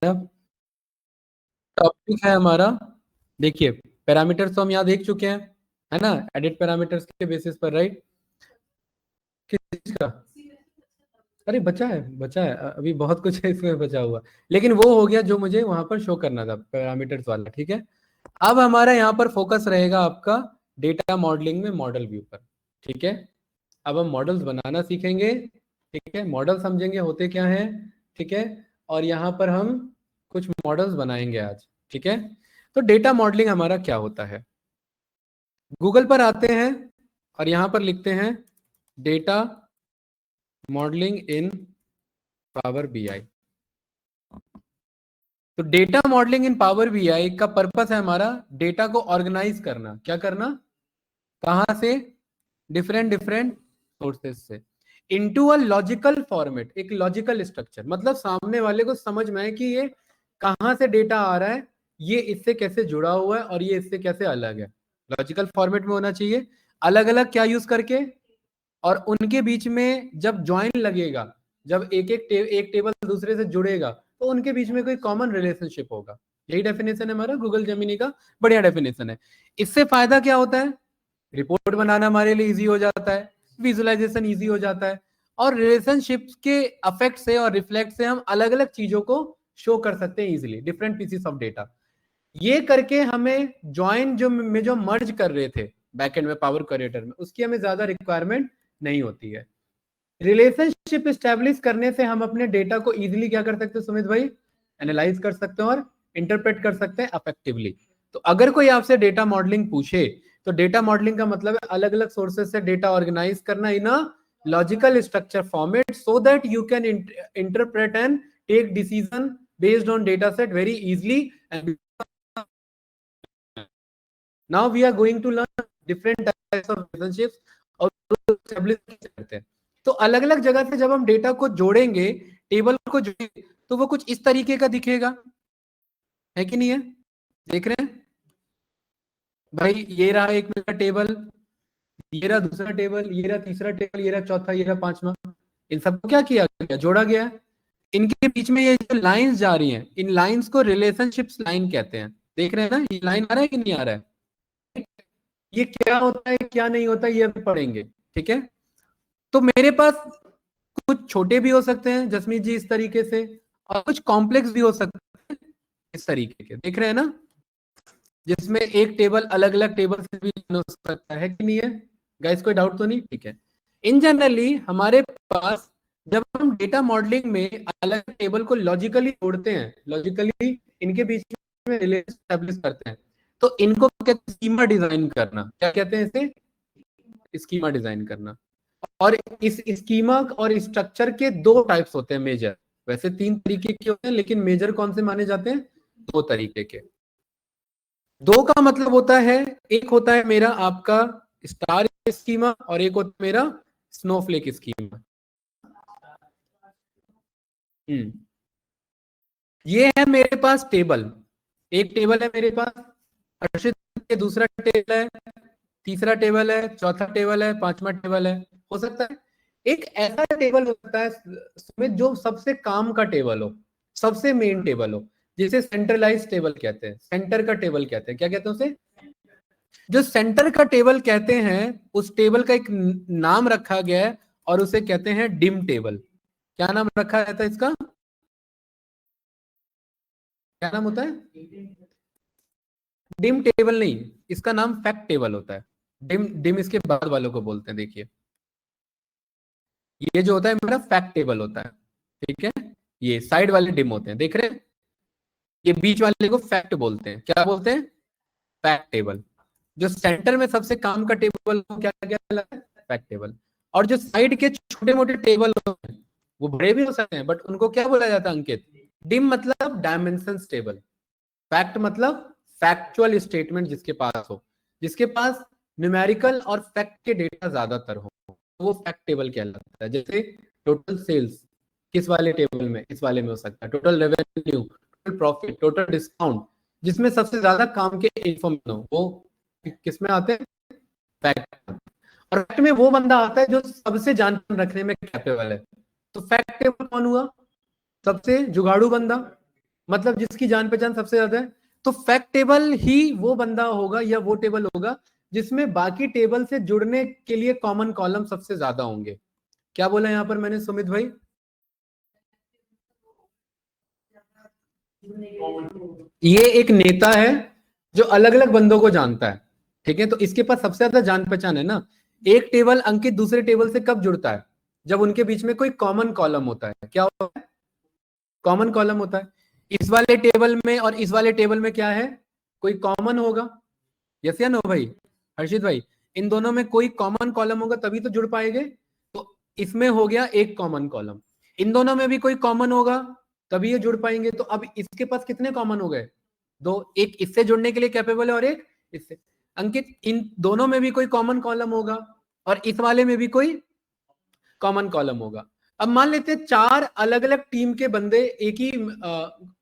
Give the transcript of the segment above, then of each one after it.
Topic है हमारा, देखिए पैरामीटर्स तो हम यहाँ देख चुके हैं, है ना, एडिट पैरामीटर्स के बेसिस पर, राइट। किस चीज का? अरे बचा है अभी बहुत कुछ है इसमें बचा हुआ, लेकिन वो हो गया जो मुझे वहां पर शो करना था, पैरामीटर्स वाला, ठीक है। अब हमारा यहाँ पर फोकस रहेगा आपका डेटा मॉडलिंग में मॉडल व्यू पर, ठीक है। अब हम मॉडल्स बनाना सीखेंगे, ठीक है, मॉडल समझेंगे होते क्या हैं, ठीक है। और यहाँ पर हम कुछ मॉडल्स बनाएंगे आज, ठीक है। तो डेटा मॉडलिंग हमारा क्या होता है, गूगल पर आते हैं और यहाँ पर लिखते हैं डेटा मॉडलिंग इन पावर बीआई। तो डेटा मॉडलिंग इन पावर बीआई का पर्पस है हमारा डेटा को ऑर्गेनाइज करना, क्या करना, कहां से, डिफरेंट डिफरेंट सोर्सेज से, इनटू अ लॉजिकल फॉर्मेट, एक लॉजिकल स्ट्रक्चर, मतलब सामने वाले को समझ में आए कि ये कहां से डेटा आ रहा है, ये इससे कैसे जुड़ा हुआ है और ये इससे कैसे अलग है। लॉजिकल फॉर्मेट में होना चाहिए, अलग अलग क्या यूज करके, और उनके बीच में जब ज्वाइन लगेगा, जब एक टेबल दूसरे से जुड़ेगा तो उनके बीच में कोई कॉमन रिलेशनशिप होगा। यही डेफिनेशन है हमारा गूगल जेमिनी का, बढ़िया डेफिनेशन है। इससे फायदा क्या होता है, रिपोर्ट बनाना हमारे लिए इजी हो जाता है, विजुअलाइजेशन इजी हो जाता है, और रिलेशनशिप्स के अफेक्ट से और रिफ्लेक्ट से हम अलग अलग चीजों को शो कर सकते हैं easily, different pieces of data. ये करके हमें ज्वाइन जो मर्ज कर रहे थे बैकएंड में पावर क्रिएटर में, उसकी हमें ज्यादा रिक्वायरमेंट नहीं होती है। रिलेशनशिप स्टैब्लिश करने से हम अपने डेटा को इजीली क्या कर सकते हैं सुमित भाई, एनालाइज कर सकते हैं और इंटरप्रेट कर सकते हैं अफेक्टिवली। तो अगर कोई आपसे डेटा मॉडलिंग पूछे, तो डेटा मॉडलिंग का मतलब है अलग अलग सोर्सेज से डेटा ऑर्गेनाइज करना in a logical structure format so that you can interpret and take decision based on data set very easily. And now we are going to learn different types of relationships और establish करते हैं। तो अलग अलग जगह से जब हम डेटा को जोड़ेंगे, टेबल को जोड़ेंगे, तो वो कुछ इस तरीके का दिखेगा, है कि नहीं है, देख रहे हैं भाई, ये रहा एक मेरा टेबल, ये रहा दूसरा टेबल, ये रहा तीसरा टेबल, ये रहा चौथा, ये रहा पांचवा। इन सबको क्या किया गया, जोड़ा गया है। इनके बीच में ये जो लाइंस जा रही हैं, इन लाइंस को रिलेशनशिप्स लाइन कहते हैं। देख रहे हैं ना, ये लाइन आ रहा है कि नहीं आ रहा है, ये क्या होता है क्या नहीं होता ये अभी पढ़ेंगे, ठीक है। तो मेरे पास कुछ छोटे भी हो सकते हैं जसमीत जी इस तरीके से, और कुछ कॉम्प्लेक्स भी हो सकते हैं इस तरीके के, देख रहे हैं ना, जिसमें एक टेबल अलग अलग टेबल से भी हो सकता है कि नहीं है, गाइस कोई डाउट तो नहीं, ठीक है। इन जनरली हमारे पास जब हम डेटा मॉडलिंग में अलग टेबल को लॉजिकली जोड़ते हैं, लॉजिकली इनके बीच में रिलेशन एस्टैब्लिश करते हैं, तो इनको कहते हैं स्कीमा डिजाइन करना, क्या कहते हैं इसे, स्कीमा डिजाइन करना। और इस स्कीमा और स्ट्रक्चर के दो टाइप्स होते हैं मेजर, वैसे तीन तरीके के होते हैं लेकिन मेजर कौन से माने जाते हैं, दो तरीके के। दो का मतलब होता है, एक होता है मेरा आपका स्टार स्कीमा और एक होता है मेरा स्नोफ्लेक स्कीमा। ये है मेरे पास टेबल, एक टेबल है मेरे पास, अर्षित के दूसरा टेबल है, तीसरा टेबल है, चौथा टेबल है, पांचवा टेबल है, हो सकता है। एक ऐसा टेबल हो सकता है सुमित जो सबसे काम का टेबल हो, सबसे मेन टेबल हो, जिसे सेंट्रलाइज टेबल कहते हैं, सेंटर का टेबल कहते हैं, क्या कहते हैं उसे, जो सेंटर का टेबल कहते हैं, उस टेबल का एक नाम रखा गया है और उसे कहते हैं डिम टेबल। क्या नाम रखा जाता है इसका, क्या नाम होता है, डिम टेबल नहीं, इसका नाम फैक्ट टेबल होता है। डिम डिम इसके बाद वालों को बोलते हैं, देखिए ये जो होता है मेरा फैक्ट टेबल होता है, ठीक है। ये साइड वाले डिम होते हैं, देख रहे हैं, ये बीच वाले को फैक्ट बोलते हैं, क्या बोलते हैं, फैक्ट टेबल। जो सेंटर में सबसे काम का टेबल को क्या क्या है, फैक्ट टेबल। और जो साइड के छोटे मोटे टेबल होते हैं वो बड़े भी हो सकते हैं, बट उनको क्या बोला जाता है अंकित, डिम मतलब डायमेंशन टेबल, फैक्ट मतलब फैक्चुअल स्टेटमेंट जिसके पास हो, जिसके पास न्यूमेरिकल और फैक्ट के डेटा ज्यादातर हो, वो फैक्ट टेबल कहलाता है। जैसे टोटल सेल्स किस वाले टेबल में, इस वाले में हो सकता है, total revenue, total profit, total discount, जिसमें सबसे ज्यादा काम के इन्फॉर्मेशन हो वो किस में आते हैं, फैक्ट। और फैक्ट में वो बंदा आता है जो सबसे जानकारी रखने में कैपेबल है। तो फैक्ट टेबल कौन हुआ, सबसे जुगाड़ू बंदा, मतलब जिसकी जान पहचान सबसे ज्यादा है। तो फैक्ट टेबल ही वो बंदा होगा या वो टेबल होगा जिसमें बाकी टेबल से जुड़ने के लिए कॉमन कॉलम सबसे ज्यादा होंगे। क्या बोला यहां पर मैंने सुमित भाई? ये एक नेता है जो अलग अलग बंदों को जानता है, ठीक है। तो इसके पास सबसे ज्यादा जान पहचान है ना। एक टेबल अंकित दूसरे टेबल से कब जुड़ता है? जब उनके बीच में कोई कॉमन कॉलम होता है। क्या होता है? कॉमन कॉलम होता है। इस वाले टेबल में और इस वाले टेबल में क्या है? कोई कॉमन होगा। यस या नो भाई? हर्षित भाई, इन दोनों में कोई कॉमन कॉलम होगा तभी तो जुड़ पाएंगे। तो इसमें हो गया एक कॉमन कॉलम। इन दोनों में भी कोई कॉमन होगा तभी ये जुड़ पाएंगे। तो अब इसके पास कितने कॉमन हो गए? दो। एक इससे जुड़ने के लिए कैपेबल है और एक इससे। अंकित, इन दोनों में भी कोई कॉमन कॉलम होगा और इस वाले में भी कोई कॉमन कॉलम होगा। अब मान लेते हैं चार अलग अलग टीम के बंदे एक ही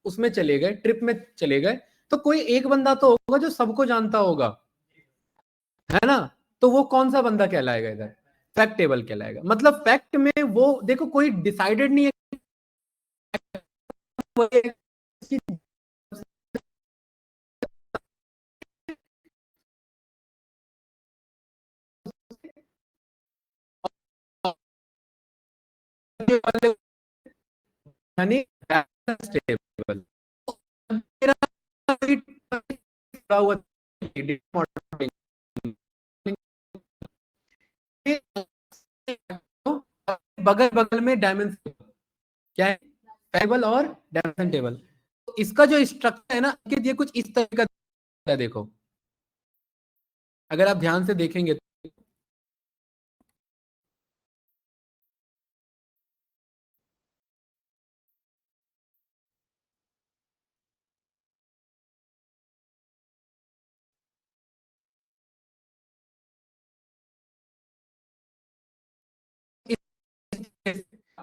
उसमें चले गए, ट्रिप में चले गए। तो कोई एक बंदा तो होगा जो सबको जानता होगा, है ना। तो वो कौन सा बंदा कहलाएगा इधर? फैक्ट टेबल कहलाएगा। मतलब फैक्ट में वो देखो कोई डिसाइडेड नहीं है कि यानी टेबल बगल बगल में डायमेंशन क्या है? टेबल और डायमेंशन टेबल। तो इसका जो स्ट्रक्चर है ना कि ये कुछ इस तरह का है, देखो अगर आप ध्यान से देखेंगे तो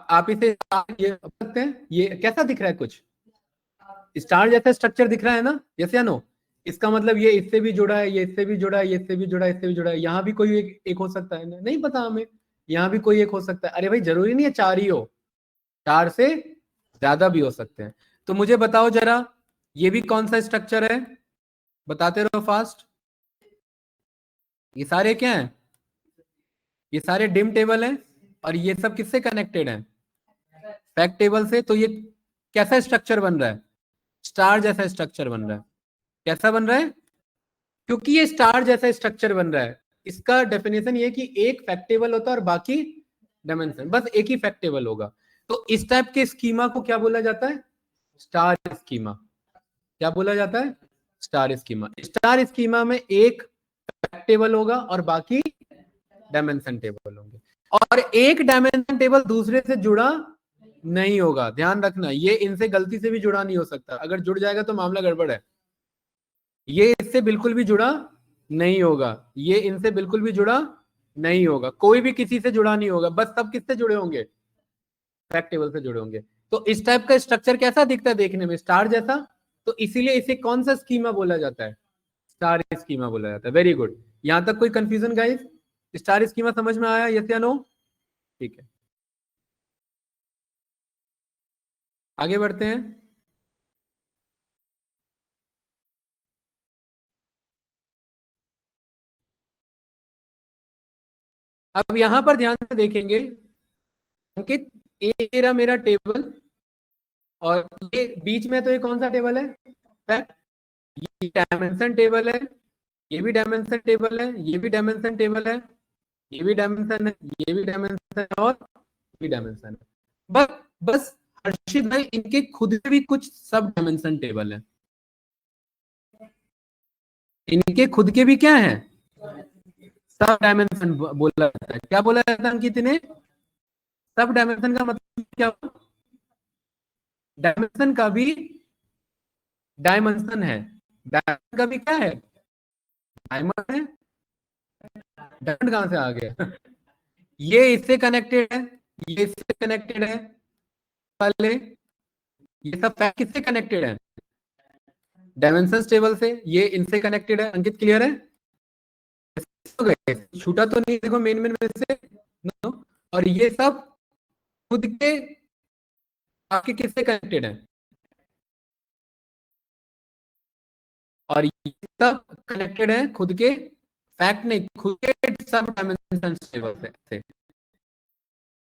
आप इसे ये सकते हैं। ये कैसा दिख रहा है? कुछ स्टार जैसा स्ट्रक्चर दिख रहा है ना? यस या नो? इसका मतलब ये इससे भी जुड़ा है, ये इससे भी जुड़ा है, ये इससे भी जुड़ा है, इससे भी जुड़ा है। यहाँ भी कोई एक हो सकता है ना? नहीं पता हमें। यहाँ भी कोई एक हो सकता है। अरे भाई जरूरी नहीं है चार ही हो, चार से ज्यादा भी हो सकते हैं। तो मुझे बताओ जरा, ये भी कौन सा स्ट्रक्चर है? बताते रहो फास्ट। ये सारे क्या हैं? ये सारे डिम टेबल हैं। और ये सब किससे कनेक्टेड है? फैक्ट टेबल से। तो ये कैसा स्ट्रक्चर बन रहा है? स्टार जैसा स्ट्रक्चर बन रहा है। कैसा बन रहा है? क्योंकि ये स्टार जैसा स्ट्रक्चर बन रहा है, इसका डेफिनेशन ये कि एक फैक्ट टेबल होता है और बाकी डायमेंशन, बस एक ही फैक्ट टेबल होगा। तो इस टाइप के स्कीमा को क्या बोला जाता है? Star schema. क्या बोला जाता है? Star schema. स्टार स्कीमा में एक फैक्ट टेबल होगा और बाकी डायमेंशन टेबल होंगे। और एक डायमेंशन टेबल दूसरे से जुड़ा नहीं होगा। ध्यान रखना, ये इनसे गलती से भी जुड़ा नहीं हो सकता। अगर जुड़ जाएगा तो मामला गड़बड़ है। ये इससे बिल्कुल भी जुड़ा नहीं होगा। ये इनसे बिल्कुल भी जुड़ा नहीं होगा। कोई भी किसी से जुड़ा नहीं होगा। बस सब किससे जुड़े होंगे? फैक्ट टेबल से जुड़े होंगे। तो इस टाइप का स्ट्रक्चर कैसा दिखता है देखने में? स्टार जैसा। तो इसीलिए इसे कौन सा स्कीमा बोला जाता है? स्टार स्कीमा बोला जाता है। Very good. यहां तक कोई कंफ्यूजन गाइस? स्टार स्कीमा समझ में आया? यस या नो? ठीक है, आगे बढ़ते हैं। अब यहां पर ध्यान से देखेंगे अंकित, ये रहा मेरा टेबल और ये बीच में तो ये कौन सा टेबल है? फैक्ट। ये डायमेंशन टेबल है, ये भी डायमेंशन टेबल है, ये भी डायमेंशन टेबल है, ये भी डायमेंशन है, ये भी डायमेंशन है और ये भी डायमेंशन है। बस बस हर्षित भाई, इनके खुद के भी कुछ सब डायमेंशन टेबल है। इनके खुद के भी क्या है? सब डायमेंशन बोला जाता है। क्या बोला जाता है अंकित इन्हें? सब डायमेंशन का मतलब क्या? डायमेंशन का भी डायमेंशन है। डायमेंशन का भी क्या है? डायमंड है। डायमंड कहां से आ गया? ये इससे कनेक्टेड है, ये इससे कनेक्टेड है वाले। ये सब फैक्ट किससे कनेक्टेड है? डायमेंशन टेबल से। ये इनसे कनेक्टेड है। अंकित क्लियर है? हो गए? छूटा तो नहीं देखो मेन मेन में से। No? और ये सब खुद के आपके किससे कनेक्टेड है? और ये सब कनेक्टेड है खुद के फैक्ट नहीं, खुद के सब डायमेंशन टेबल से।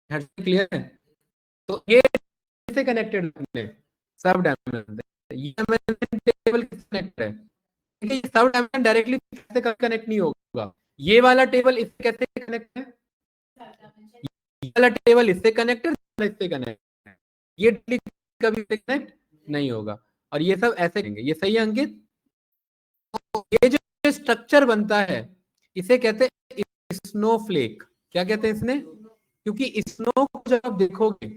क्लियर है? तो ये से कनेक्टेड है सब डायमेंशन, ये डायमेंशन टेबल किससे कनेक्ट है? देखिए ये सब डायमेंशन डायरेक्टली कैसे कनेक्ट नहीं होगा। ये वाला टेबल इससे कैसे कनेक्ट है, ये वाला टेबल इससे कनेक्ट है, इससे कनेक्ट है, ये कभी कनेक्ट नहीं होगा। और ये सब ऐसे करेंगे, ये सही है अंकित? तो ये जो स्ट्रक्चर बनता है इसे कहते हैं स्नोफ्लेक। क्या कहते हैं इसने? क्योंकि स्नो को जब आप देखोगे,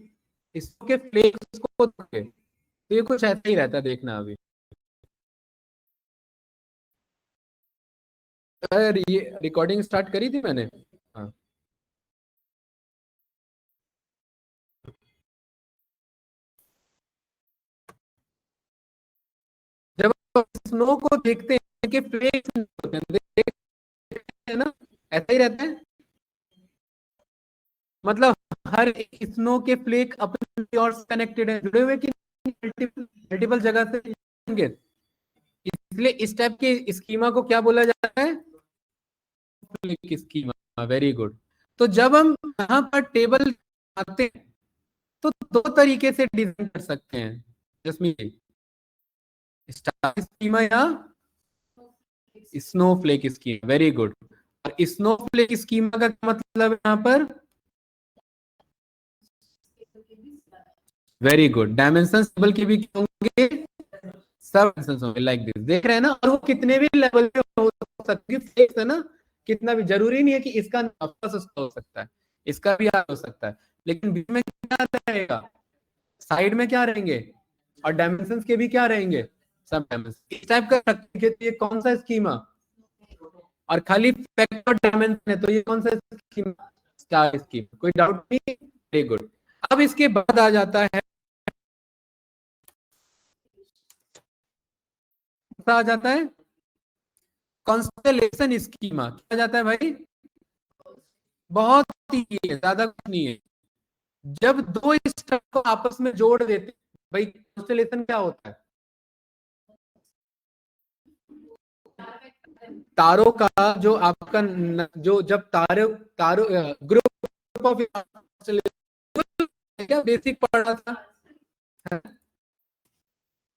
स्नो के फ्लेक्स को देखोगे तो ये कुछ ऐसा ही रहता है, देखना अभी। अरे ये रिकॉर्डिंग स्टार्ट करी थी मैंने। हाँ, जब आप स्नो को देखते हैं कि फ्लेक्स होते हैं, देखते हैं ना, ऐसा ही रहता है। मतलब हर स्नो के फ्लेक अपने और कनेक्टेड है, जुड़े हुए कि मल्टीपल मल्टीपल जगह से होंगे। इसलिए इस टाइप के स्कीमा को क्या बोला जाता है? Flake schema. Very good. तो जब हम यहाँ पर टेबल आते हैं तो दो तरीके से डिजाइन कर सकते हैं जसमीन, स्टार स्कीमा या स्नोफ्लेक स्कीमा। Very good. और स्नोफ्लेक स्कीमा का मतलब यहाँ पर, वेरी गुड, डायमेंशन टेबल के भी क्या होंगे? सब डायमेंशंस होंगे लाइक दिस, देख रहे हैं ना। और वो कितने भी लेवल पे हो सकती है ना, कितना भी जरूरी नहीं है कि इसका आपका सस्ता हो सकता है, इसका भी हो सकता है, लेकिन बीच में क्या रहेगा, साइड में क्या रहेंगे, और डायमेंशंस के भी क्या रहेंगे, सब डायमेंशन। इस टाइप का रखते ये कौन सा स्कीमा, और खाली फैक्टर डायमेंशन है तो ये कौन सा स्कीमा, स्टार स्कीम। कोई डाउट नहीं? Very good. अब इसके बाद आ जाता है, आ जाता है कॉन्स्टेलेशन स्कीमा। क्या जाता है भाई? बहुत ही है, ज्यादा कुछ नहीं है। जब दो स्टार को आपस में जोड़ देते भाई, कॉन्स्टेलेशन क्या होता है? तारों का जो आपका जो जब तारे तारों ग्रुप ऑफ, क्या बेसिक पढ़ा था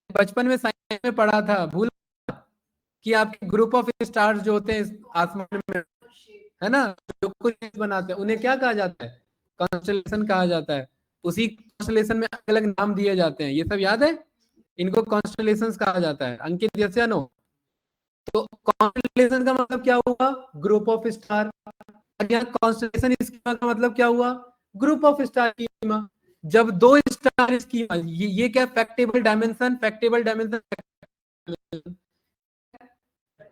बचपन में, साइंस में पढ़ा था, भूल कि आपके ग्रुप ऑफ स्टार्स जो होते हैं आसमान में, है ना, जो कुछ बनाते हैं उन्हें क्या कहा जाता है? कॉन्स्टेलेशन कहा जाता है। उसी कॉन्स्टेलेशन में अलग अलग नाम दिए जाते हैं, ये सब याद है? इनको कॉन्स्टेलेशंस कहा जाता है। अंकित, यस या नो? तो कॉन्स्टेलेशन का मतलब क्या हुआ? Group of star. और यहाँ कॉन्स्टेलेशन स्कीमा का मतलब क्या हुआ? Group of star schema. जब दो स्टार स्कीमा, ये क्या, fact table dimension, fact table dimension,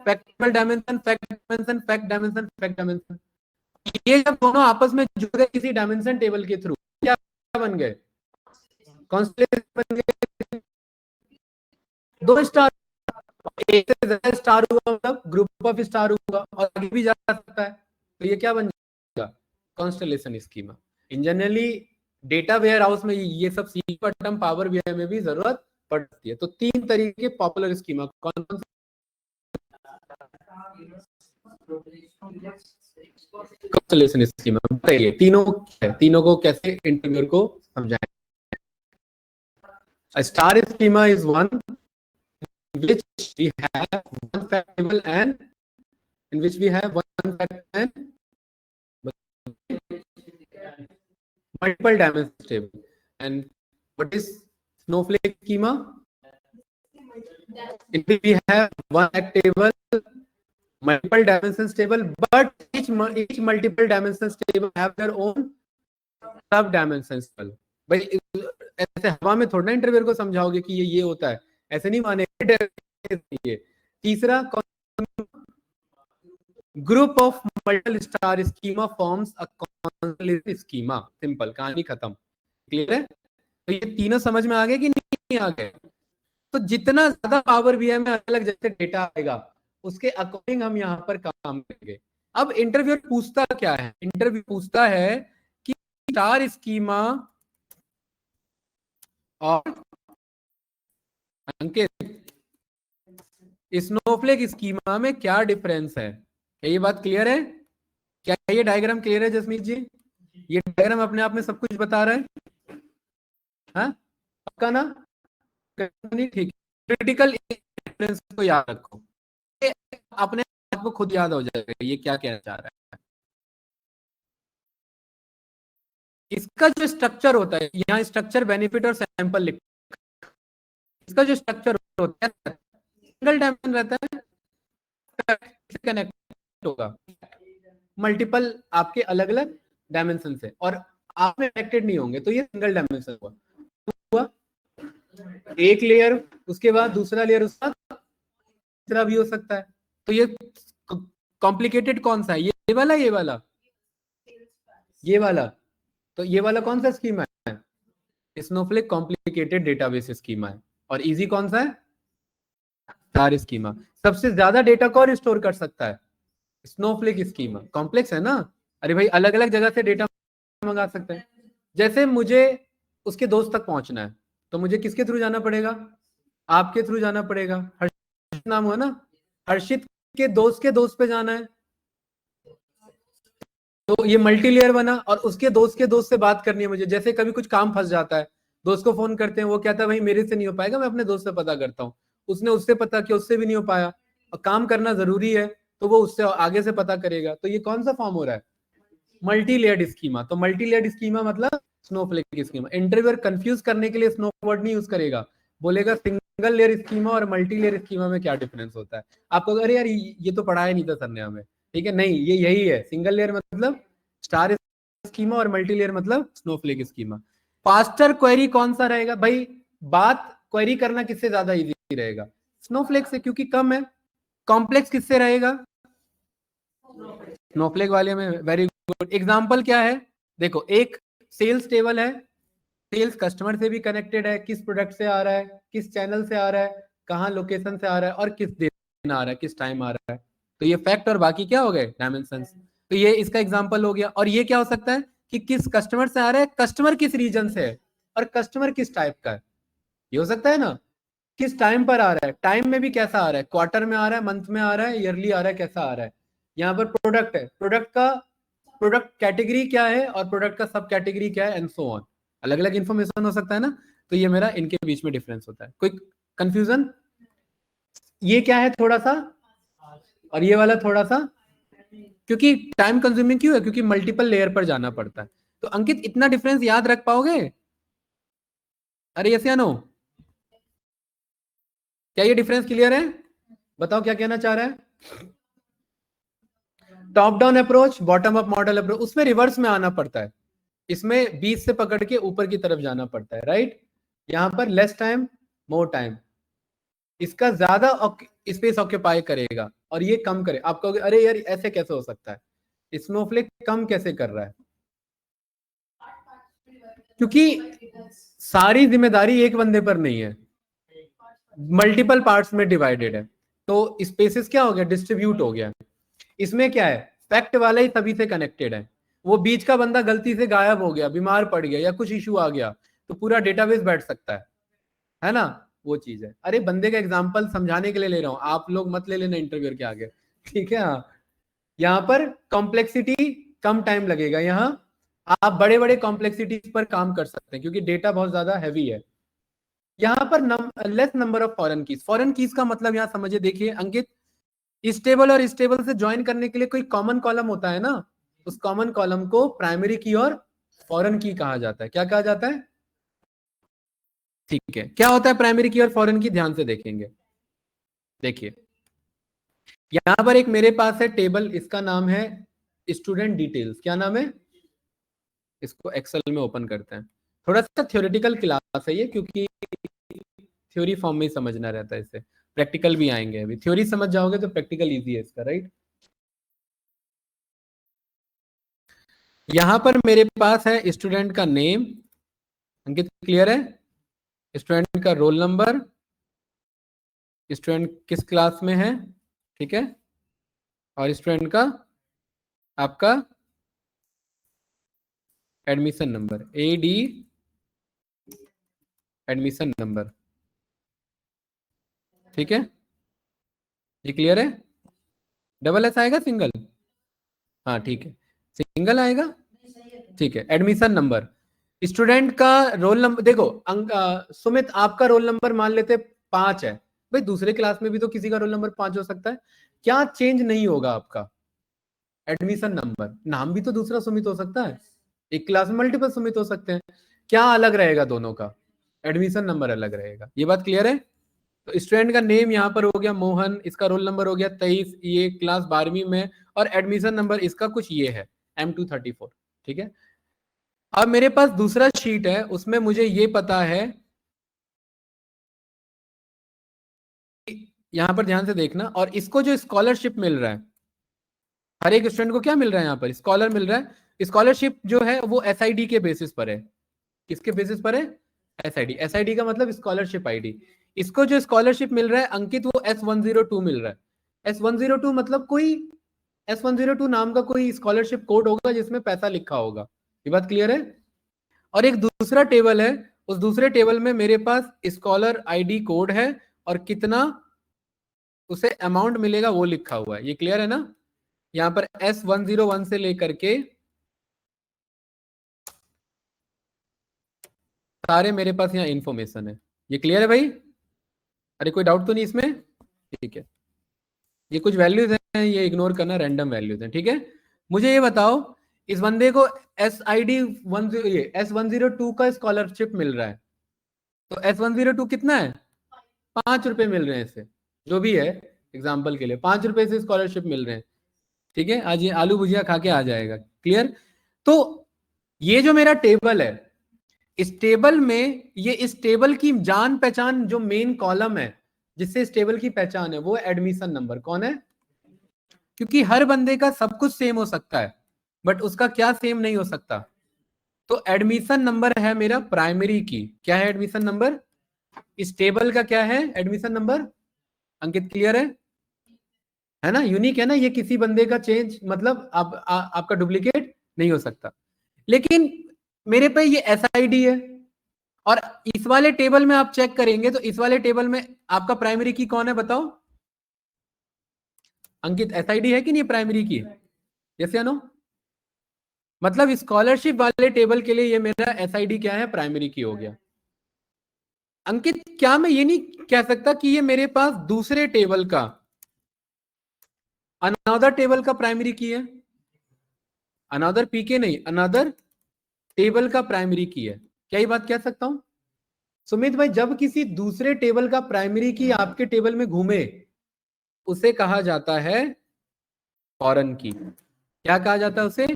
fact table dimension, fact dimension, fact dimension, fact dimension, ये जब दोनों आपस में जुड़ गए किसी डायमेंशन टेबल के थ्रू, क्या बन गए? कॉन्स्टेलेशन बन गए। दो स्टार, एक से ज्यादा स्टार हुआ मतलब ग्रुप ऑफ स्टार हुआ, और आगे भी जा सकता है, तो ये क्या बन जाएगा? Constellation schema. In generally data warehouse में ये सब सी पर टर्म पावर बीआई में भी जरूरत पड़ती है। तो तीन तरीके के पॉपुलर स्कीमा कौन कौन? कॉन्स्टेलेशन स्कीमा बताइए, तीनों है, तीनों को कैसे इंटरव्यूअर को समझाएं? A star schema is one in which we have one factable and in which we have one factor and multiple dimension table. And what is snowflake schema? In which we have one fact table, multiple dimensions table, but each multiple dimensions table have their own सब dimensions table. भाई ऐसे हवा में थोड़ा ना interviewer को समझाओगे कि ये होता है, ऐसे नहीं माने। तीसरा, group of multiple star schema forms a constellation schema. Simple, कहानी खत्म। क्लियर है? तो ये तीनों समझ में आ गए कि नहीं आ गए? तो जितना ज्यादा पावर बीआई में अलग जैसे डेटा आएगा उसके अकॉर्डिंग हम यहाँ पर काम करेंगे। अब इंटरव्यू पूछता क्या है? इंटरव्यू पूछता है कि स्टार स्कीमा और, अंकित, स्नोफ्लेक स्कीमा में क्या डिफरेंस है? क्या ये बात क्लियर है? क्या ये डायग्राम क्लियर है जसमीत जी? ये डायग्राम अपने आप में सब कुछ बता रहा है? हाँ, पक्का ना? नहीं, ठीक। क्रिटिकल डिफरेंस को याद रखो, ये अपने आप को खुद याद हो जाएगा ये क्या कहना चाह रहा है। इसका जो स्ट्रक्चर होता है, यहाँ स्ट्रक्चर, बेनिफिट और सैंपल लिख, इसका जो स्ट्रक्चर होता है सिंगल डायमेंशन रहता है, कनेक्ट होगा मल्टीपल आपके अलग अलग डायमेंशन से, और आप में कनेक्टेड नहीं होंगे, तो ये सिंगल डायमेंशन हुआ। एक लेयर, उसके बाद दूसरा लेयर, उसका तीसरा भी हो सकता है। तो ये कॉम्प्लिकेटेड कौन सा है? ये वाला, ये वाला, ये वाला। तो ये वाला कौन सा स्कीमा है? स्नोफ्लेक कॉम्प्लिकेटेड डेटाबेस स्कीमा है। और इजी कौन सा है? Star schema. सबसे ज्यादा डेटा कौन स्टोर कर सकता है? Snowflake schema. कॉम्प्लेक्स है ना? अरे भाई, अलग अलग जगह से डेटा मंगा सकते हैं। जैसे मुझे उसके दोस्त तक पहुंचना है, तो मुझे किसके थ्रू जाना पड़ेगा? आपके थ्रू जाना पड़ेगा। हर्षित नाम हुआ ना, हर्षित के दोस्त पे जाना है, तो ये मल्टी लेयर बना। और उसके दोस्त से बात करनी है मुझे। जैसे कभी कुछ काम फंस जाता है, दोस्त को फोन करते हैं, वो कहता है भाई मेरे से नहीं हो पाएगा, मैं अपने दोस्त से पता करता हूँ। उसने उससे पता किया, उससे भी नहीं हो पाया, और काम करना जरूरी है, तो वो उससे आगे से पता करेगा। तो ये कौन सा फॉर्म हो रहा है? Multi layered schema. तो मल्टी लेयर्ड स्कीमा मतलब स्नोफ्लेक स्कीमा। इंटरव्यूअर कंफ्यूज करने के लिए स्नो वर्ड नहीं यूज करेगा, बोलेगा सिंगल लेयर स्कीमा और मल्टी लेयर स्कीमा में क्या डिफरेंस होता है। आपको अरे यार ये तो पढ़ाया नहीं था सर ने हमें, ठीक है, नहीं, ये यही है। सिंगल लेयर मतलब स्टार स्कीमा, और मल्टी लेयर मतलब स्नोफ्लेक स्कीमा। फास्टर क्वेरी कौन सा रहेगा भाई? बात क्वेरी करना किससे ज्यादा इजी रहेगा? स्नोफ्लेक से, क्योंकि कम है। कॉम्प्लेक्स किससे रहेगा? स्नोफ्लेक वाले में। Very good. एग्जाम्पल क्या है? देखो, एक सेल्स टेबल है, सेल्स कस्टमर से भी कनेक्टेड है, किस प्रोडक्ट से आ रहा है, किस चैनल से आ रहा है, कहाँ लोकेशन से आ रहा है, और किस दिन आ रहा है, किस टाइम आ रहा है। तो ये फैक्ट और बाकी क्या हो गए? डायमेंशंस। तो ये इसका एग्जांपल हो गया। और ये क्या हो सकता है कि किस कस्टमर से आ रहा है, कस्टमर किस रीजन से है, और कस्टमर किस टाइप का है। ये हो सकता है ना? किस टाइम पर आ रहा है, टाइम में भी कैसा आ रहा है, क्वार्टर में आ रहा है, मंथ में आ रहा है, ईयरली आ रहा है, कैसा आ रहा है। यहाँ पर प्रोडक्ट है, प्रोडक्ट का प्रोडक्ट कैटेगरी क्या है, और प्रोडक्ट का सब कैटेगरी क्या है, एंड सो ऑन। अलग अलग इंफॉर्मेशन हो सकता है ना। तो ये मेरा इनके बीच में डिफरेंस होता है। कोई कंफ्यूजन? ये क्या है थोड़ा सा, और ये वाला थोड़ा सा? क्योंकि टाइम कंज्यूमिंग क्यों है? क्योंकि मल्टीपल लेयर पर जाना पड़ता है। तो अंकित, इतना डिफरेंस याद रख पाओगे? अरे यस या नो? क्या ये डिफरेंस क्लियर है? बताओ क्या कहना चाह रहा है। Top down approach, bottom up model approach, उसमें रिवर्स में आना पड़ता है। इसमें बीच से पकड़ के ऊपर की तरफ जाना पड़ता है, राइट। यहाँ पर लेस टाइम मोर टाइम, इसका ज्यादा स्पेस ऑक्यूपाई करेगा, और ये कम करे। आप कहोगे अरे यार ऐसे कैसे हो सकता है, स्नोफ्लेक कम कैसे कर रहा है? क्योंकि सारी जिम्मेदारी एक बंदे पर नहीं है, मल्टीपल पार्ट्स में डिवाइडेड है। तो स्पेसेस क्या हो गया, डिस्ट्रीब्यूट हो गया। इसमें क्या है, फैक्ट वाला ही सभी से कनेक्टेड है। वो बीच का बंदा गलती से गायब हो गया, बीमार पड़ गया, या कुछ इशू आ गया, तो पूरा डेटाबेस बैठ सकता है ना? वो चीज है। अरे बंदे का एग्जांपल समझाने के लिए ले रहा हूं, आप लोग मत ले लेना इंटरव्यू के आगे, ठीक है। हाँ, यहाँ पर कॉम्प्लेक्सिटी कम टाइम लगेगा। यहाँ आप बड़े बड़े कॉम्प्लेक्सिटी पर काम कर सकते हैं, क्योंकि डेटा बहुत ज्यादा हैवी है। यहाँ पर less number of foreign keys. Foreign keys का मतलब यहाँ समझिए, देखिए अंकित, स्टेबल और स्टेबल से ज्वाइन करने के लिए कोई कॉमन कॉलम होता है ना, उस कॉमन कॉलम को प्राइमरी की और फॉरेन की कहा जाता है। क्या कहा जाता है? ठीक है, क्या होता है प्राइमरी की और फॉरेन की, ध्यान से देखेंगे। देखिए, यहां पर एक मेरे पास है टेबल, इसका नाम है स्टूडेंट डिटेल्स। क्या नाम है? इसको एक्सेल में ओपन करते हैं। थोड़ा सा थ्योरेटिकल क्लास है ये, क्योंकि थ्योरी फॉर्म में ही समझना रहता है, इससे प्रैक्टिकल भी आएंगे। अभी थ्योरी समझ जाओगे तो प्रैक्टिकल इजी है इसका, राइट। यहां पर मेरे पास है स्टूडेंट का नेम, अंकित क्लियर है? स्टूडेंट का रोल नंबर, स्टूडेंट किस क्लास में है, ठीक है, और स्टूडेंट का आपका admission number, AD admission number, ठीक है। ये क्लियर है? डबल एस आएगा सिंगल? हाँ ठीक है, सिंगल आएगा। ठीक है, एडमिशन नंबर, स्टूडेंट का रोल नंबर देखो, सुमित आपका रोल नंबर मान लेते 5 है, भाई दूसरे क्लास में भी तो किसी का रोल नंबर 5 हो सकता है, क्या चेंज नहीं होगा आपका? एडमिशन नंबर, नाम भी तो दूसरा सुमित हो सकता है, एक क्लास में मल्टीपल सुमित हो सकते हैं, क्या अलग रहेगा दोनों का? एडमिशन नंबर अलग रहेगा। ये बात क्लियर है? तो स्टूडेंट का नेम यहाँ पर हो गया मोहन, इसका रोल नंबर हो गया 23, ये क्लास 12वीं में, और एडमिशन नंबर इसका कुछ ये है M234। ठीक है, अब मेरे पास दूसरा शीट है, उसमें मुझे ये पता है, यहां पर ध्यान से देखना, और इसको जो स्कॉलरशिप मिल रहा है, हर एक स्टूडेंट को क्या मिल रहा है यहाँ पर? स्कॉलर मिल रहा है। स्कॉलरशिप जो है वो एसआईडी के बेसिस पर है। किसके बेसिस पर है? एसआईडी। एसआईडी का मतलब स्कॉलरशिप आईडी। इसको जो स्कॉलरशिप मिल रहा है अंकित, वो S102 मिल रहा है। S102 मतलब कोई S102 नाम का कोई स्कॉलरशिप कोड होगा जिसमें पैसा लिखा होगा। ये बात क्लियर है? और एक दूसरा टेबल है, उस दूसरे टेबल में मेरे पास स्कॉलर आईडी कोड है, और कितना उसे अमाउंट मिलेगा वो लिखा हुआ है। ये क्लियर है ना? यहां पर S101 से लेकर के सारे मेरे पास यहाँ इंफॉर्मेशन है। ये क्लियर है भाई? अरे कोई डाउट तो नहीं इसमें? ठीक है, ये कुछ वैल्यूज हैं, ये इग्नोर करना, रैंडम वैल्यूज हैं। ठीक है, मुझे ये बताओ, इस बंदे को S102 का स्कॉलरशिप मिल रहा है, तो S102 कितना है? 5 रुपए मिल रहे हैं इसे, जो भी है एग्जाम्पल के लिए 5 रुपए से स्कॉलरशिप मिल रहे हैं। ठीक है, आज ये आलू भुजिया खा के आ जाएगा। क्लियर? तो ये जो मेरा टेबल है, इस टेबल में, ये इस टेबल की जान पहचान, जो मेन कॉलम है जिससे इस टेबल की पहचान है, वो एडमिशन नंबर। कौन है? क्योंकि हर बंदे का सब कुछ सेम हो सकता है, बट उसका क्या सेम नहीं हो सकता? तो एडमिशन नंबर है मेरा प्राइमरी की। क्या है एडमिशन नंबर? इस टेबल का क्या है एडमिशन नंबर? अंकित क्लियर है ना? यूनिक है ना, ये किसी बंदे का चेंज, मतलब आपका डुप्लीकेट नहीं हो सकता। लेकिन मेरे पे ये एसआईडी है, और इस वाले टेबल में आप चेक करेंगे तो इस वाले टेबल में आपका प्राइमरी की कौन है बताओ? अंकित, एसआईडी है कि नहीं प्राइमरी की? यस या नो? मतलब स्कॉलरशिप वाले टेबल के लिए ये मेरा एसआईडी क्या है? प्राइमरी की हो गया। अंकित, क्या मैं ये नहीं कह सकता कि ये मेरे पास दूसरे टेबल का, अनदर टेबल का प्राइमरी की है? अनदर पीके नहीं, अनदर टेबल का प्राइमरी की है। क्या ये बात कह सकता हूं? सुमित भाई, जब किसी दूसरे टेबल का प्राइमरी की आपके टेबल में घूमे, उसे कहा जाता है फॉरेन की। क्या कहा जाता है उसे?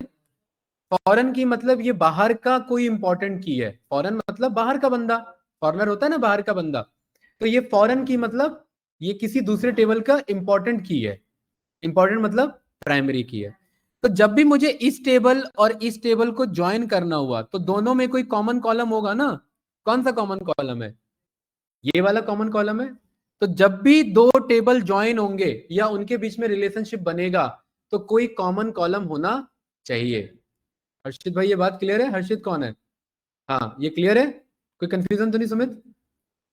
फॉरेन की। मतलब ये बाहर का कोई इंपॉर्टेंट की है। फॉरेन मतलब बाहर का बंदा, फॉरनर होता है ना, बाहर का बंदा। तो ये फॉरेन की मतलब ये किसी दूसरे टेबल का इंपॉर्टेंट की है। इंपॉर्टेंट मतलब प्राइमरी की है। तो जब भी मुझे इस टेबल और इस टेबल को ज्वाइन करना हुआ, तो दोनों में कोई कॉमन कॉलम होगा ना? कौन सा कॉमन कॉलम है? ये वाला कॉमन कॉलम है। तो जब भी दो टेबल ज्वाइन होंगे या उनके बीच में रिलेशनशिप बनेगा, तो कोई कॉमन कॉलम होना चाहिए। हर्षित भाई, ये बात क्लियर है? हर्षित कौन है? हाँ, ये क्लियर है? कोई कंफ्यूजन तो नहीं सुमित?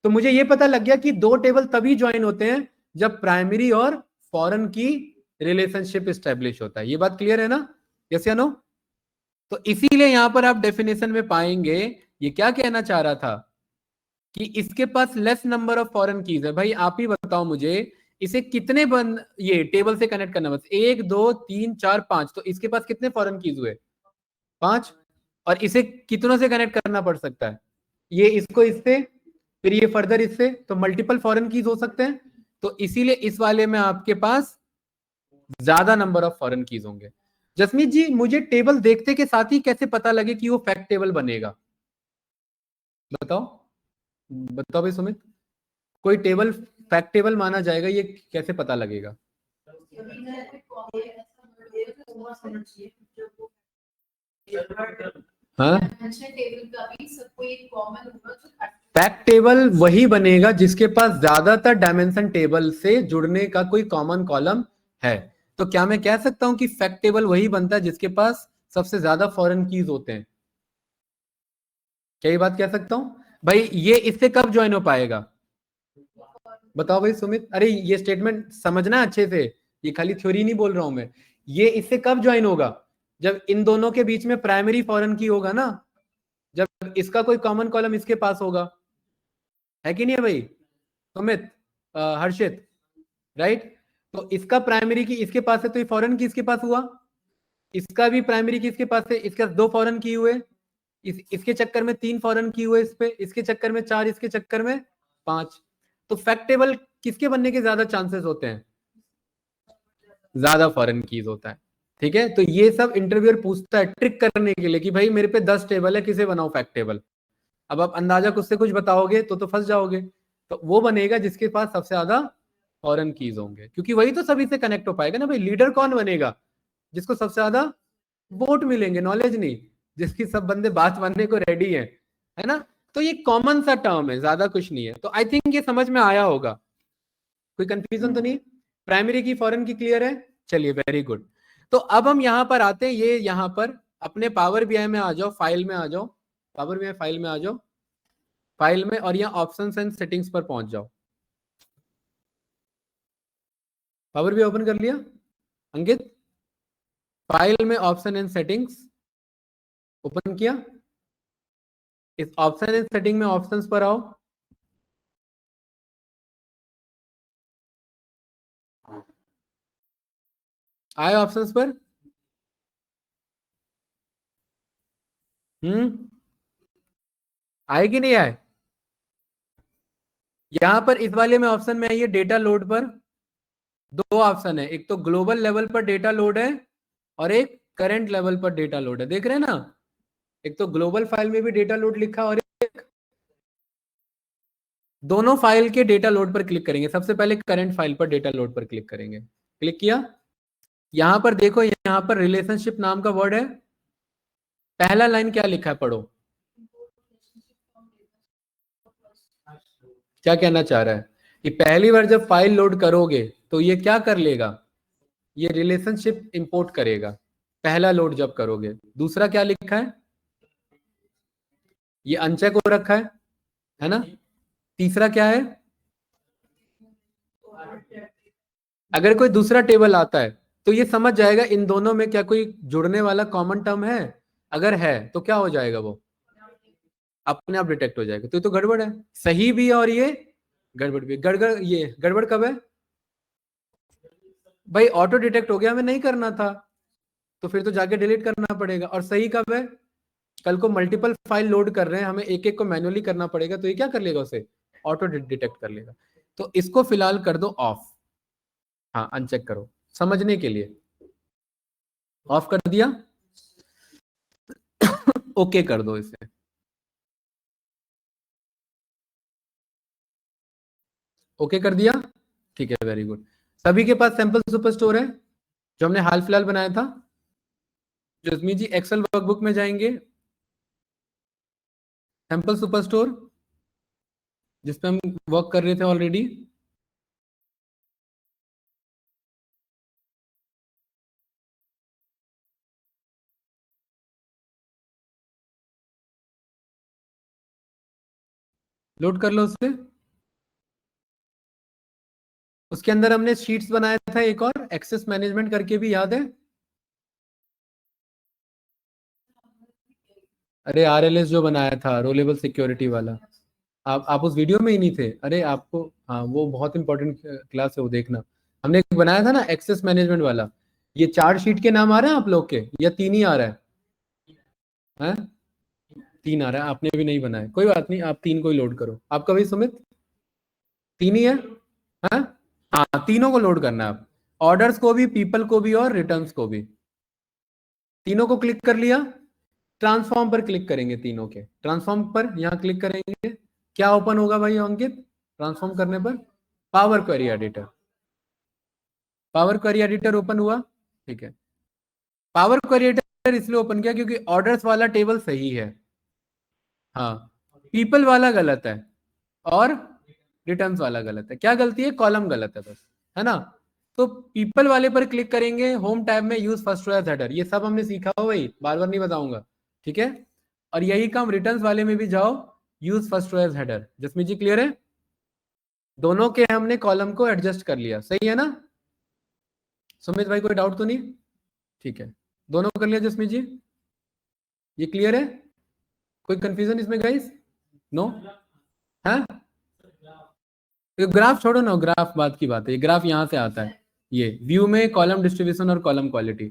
तो मुझे ये पता लग गया कि दो टेबल तभी ज्वाइन होते हैं जब प्राइमरी और फॉरेन की रिलेशनशिप स्टैब्लिश होता है। ये बात क्लियर है ना? यस या नो? तो इसीलिए यहां पर आप डेफिनेशन में पाएंगे, ये क्या कहना चाह रहा था कि इसके पास less number of foreign keys है। भाई आप ही बताओ मुझे, इसे कितने बंद ये टेबल से कनेक्ट करना, बस 1 2 3 4 5, तो इसके पास कितने फॉरेन कीज हुए? 5। और इसे कितनों से कनेक्ट करना पड़ सकता है? ये इसको इससे, फिर ये फर्दर इससे, तो मल्टीपल फॉरेन कीज हो सकते हैं। तो इसीलिए इस वाले में आपके पास ज्यादा नंबर ऑफ फॉरेन कीज होंगे। जसमीत जी, मुझे टेबल देखते के साथ ही कैसे पता लगे कि वो फैक्ट टेबल बनेगा? बताओ, बताओ भाई सुमित, कोई टेबल फैक्ट टेबल माना जाएगा, ये कैसे पता लगेगा? हाँ, फैक्ट टेबल वही बनेगा जिसके पास ज्यादातर डायमेंशन टेबल से जुड़ने का कोई कॉमन कॉलम है। तो क्या मैं कह सकता हूं कि फैक्ट टेबल वही बनता है जिसके पास सबसे ज्यादा फॉरेन कीज होते हैं? क्या ये बात कह सकता हूं? भाई ये इससे कब ज्वाइन हो पाएगा? बताओ भाई सुमित, अरे ये स्टेटमेंट समझना अच्छे से, ये खाली थ्योरी नहीं बोल रहा हूं मैं। ये इससे कब ज्वाइन होगा? जब इन दोनों के बीच में प्राइमरी फॉरेन की होगा ना, जब इसका कोई कॉमन कॉलम इसके पास होगा, है कि नहीं है भाई सुमित, हर्षित, राइट? तो इसका प्राइमरी की इसके पास है, तो ये फॉरेन की इसके पास हुआ, इसका भी प्राइमरी की इसके पास है, इसके पास 2 फॉरेन की हुए, इसके चक्कर में 3 फॉरेन की हुए, इस पे इसके चक्कर में 4, इसके चक्कर में 5। तो फैक्ट टेबल किसके बनने के ज्यादा चांसेस होते हैं? ज्यादा फॉरेन कीज होता है। ठीक है, तो ये सब इंटरव्यूअर पूछता है ट्रिक करने के लिए कि भाई मेरे पे 10 टेबल है, किसे बनाओ फैक्ट टेबल। अब आप अंदाजा खुद से कुछ बताओगे तो फंस जाओगे। तो वो बनेगा जिसके पास सबसे ज्यादा फॉरेन कीज होंगे, क्योंकि वही तो सभी से कनेक्ट हो पाएगा ना भाई। लीडर कौन बनेगा? जिसको सबसे ज्यादा वोट मिलेंगे, नॉलेज नहीं, जिसकी सब बंदे बात मानने को रेडी है ना? तो ये कॉमन सा टर्म है, ज्यादा कुछ नहीं है। तो आई थिंक ये समझ में आया होगा, कोई कंफ्यूजन तो नहीं? प्राइमरी की फॉरेन की क्लियर है? चलिए वेरी गुड। तो अब हम यहां पर आते हैं, ये यहां पर अपने पावर बीआई में आ जाओ, फाइल में आ जाओ, पावर बीआई फाइल में आ जाओ, फाइल में, और यहाँ ऑप्शंस एंड सेटिंग्स पर पहुंच जाओ। पावर बीआई ओपन कर लिया अंकित? फाइल में ऑप्शन एंड सेटिंग्स ओपन किया? इस ऑप्शन एंड सेटिंग में ऑप्शंस पर आओ। आए ऑप्शंस पर? आए कि नहीं आए? यहां पर इस वाले में ऑप्शन में आइए, डेटा लोड पर 2 ऑप्शन है, एक तो ग्लोबल लेवल पर डेटा लोड है और एक करंट लेवल पर डेटा लोड है, देख रहे हैं ना? एक तो ग्लोबल फाइल में भी डेटा लोड लिखा और एक, दोनों फाइल के डेटा लोड पर क्लिक करेंगे। सबसे पहले करंट फाइल पर डेटा लोड पर क्लिक करेंगे। क्लिक किया, यहां पर देखो, यहां पर रिलेशनशिप नाम का वर्ड है, पहला लाइन क्या लिखा है पढ़ो, क्या कहना चाह रहा है कि पहली बार जब फाइल लोड करोगे तो ये क्या कर लेगा, ये रिलेशनशिप इंपोर्ट करेगा, पहला लोड जब करोगे। दूसरा क्या लिखा है, ये अनचेक हो रखा है ना? तीसरा क्या है, अगर कोई दूसरा टेबल आता है तो ये समझ जाएगा इन दोनों में क्या कोई जुड़ने वाला कॉमन टर्म है, अगर है तो क्या हो जाएगा, वो अपने आप डिटेक्ट हो जाएगा। तो ये तो गड़बड़ है, सही भी है और ये गड़बड़ भी है। गड़बड़, ये गड़बड़ कब है भाई? ऑटो डिटेक्ट हो गया, हमें नहीं करना था, तो फिर तो जाके डिलीट करना पड़ेगा। और सही कब है? कल को मल्टीपल फाइल लोड कर रहे हैं, हमें एक एक को मैन्युअली करना पड़ेगा, तो ये क्या कर लेगा, उसे ऑटो डिटेक्ट कर लेगा। तो इसको फिलहाल कर दो ऑफ, हाँ अनचेक करो समझने के लिए, ऑफ कर दिया। ओके कर दो इसे, ओके कर दिया, ठीक है वेरी गुड। सभी के पास सैंपल सुपर स्टोर है जो हमने हाल फिलहाल बनाया था? जसमी जी एक्सेल वर्कबुक में जाएंगे, सैंपल सुपर स्टोर जिसपे हम वर्क कर रहे थे ऑलरेडी, लोड कर लो उससे। उसके अंदर हमने शीट्स बनाया था, एक और एक्सेस मैनेजमेंट करके भी, याद है? अरे आरएलएस जो बनाया था, रोलेबल सिक्योरिटी वाला, आप उस वीडियो में ही नहीं थे? अरे आपको, हाँ वो बहुत इंपॉर्टेंट क्लास है, वो देखना। हमने एक बनाया था ना एक्सेस मैनेजमेंट वाला। ये 4 शीट के नाम आ रहे हैं आप लोग के, या 3 ही आ रहा है? 3 आ रहा है, आपने भी नहीं बनाया, कोई बात नहीं, आप 3 को ही लोड करो। आपका भी सुमित 3 ही है? हाँ हाँ, तीनों को लोड करना है आप, ऑर्डर्स को भी, पीपल को भी और रिटर्न्स को भी, तीनों को क्लिक कर लिया। ट्रांसफॉर्म पर क्लिक करेंगे, तीनों के ट्रांसफॉर्म पर यहाँ क्लिक करेंगे, क्या ओपन होगा भाई अंकित ट्रांसफॉर्म करने पर? Power query editor, power query editor open हुआ, ठीक है। पावर क्वेरी एडिटर इसलिए ओपन किया क्योंकि ऑर्डर्स वाला टेबल सही है, हाँ, पीपल वाला गलत है और रिटर्न्स वाला गलत है। क्या गलती है? कॉलम गलत है बस, है ना? तो पीपल वाले पर क्लिक करेंगे, होम टैब में यूज फर्स्ट एज हेडर, ये सब हमने सीखा हो भाई, बार बार नहीं बताऊंगा, ठीक है। और यही काम रिटर्न्स वाले में भी जाओ, use first as header. Jasmeet ji clear है? दोनों के हमने कॉलम को एडजस्ट कर लिया, सही है ना? सुमित भाई कोई डाउट तो नहीं? ठीक है, दोनों कर लिया जसमीत जी, ये क्लियर है? कोई कंफ्यूजन इसमें गाइस? नो? है? ग्राफ छोड़ो ना, ग्राफ बात की बात है, ये ग्राफ यहाँ से आता है, ये व्यू में कॉलम डिस्ट्रीब्यूशन और कॉलम क्वालिटी,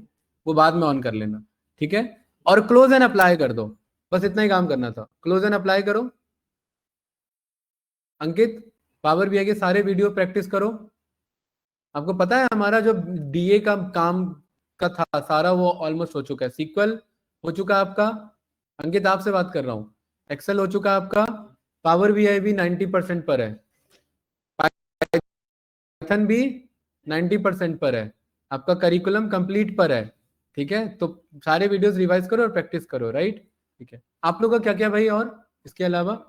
वो बाद में ऑन कर लेना, ठीक है? और क्लोज एंड अप्लाई कर दो, बस इतना ही काम करना था, क्लोज एंड अप्लाई करो। अंकित, पावर बीआई के सारे वीडियो प्रैक्टिस करो। आपको पता है हमारा जो डीए का काम का था सारा वो ऑलमोस्ट हो चुका है। सीक्वल हो चुका है आपका, अंकित आपसे बात कर रहा हूँ। एक्सेल हो चुका है आपका, पावर बीआई भी 90% पर है, पाइथन भी 90% पर है, आपका करिकुलम कंप्लीट पर है, ठीक है? तो सारे वीडियोस रिवाइज करो और प्रैक्टिस करो, राइट? ठीक है, आप लोग का क्या क्या भाई, और इसके अलावा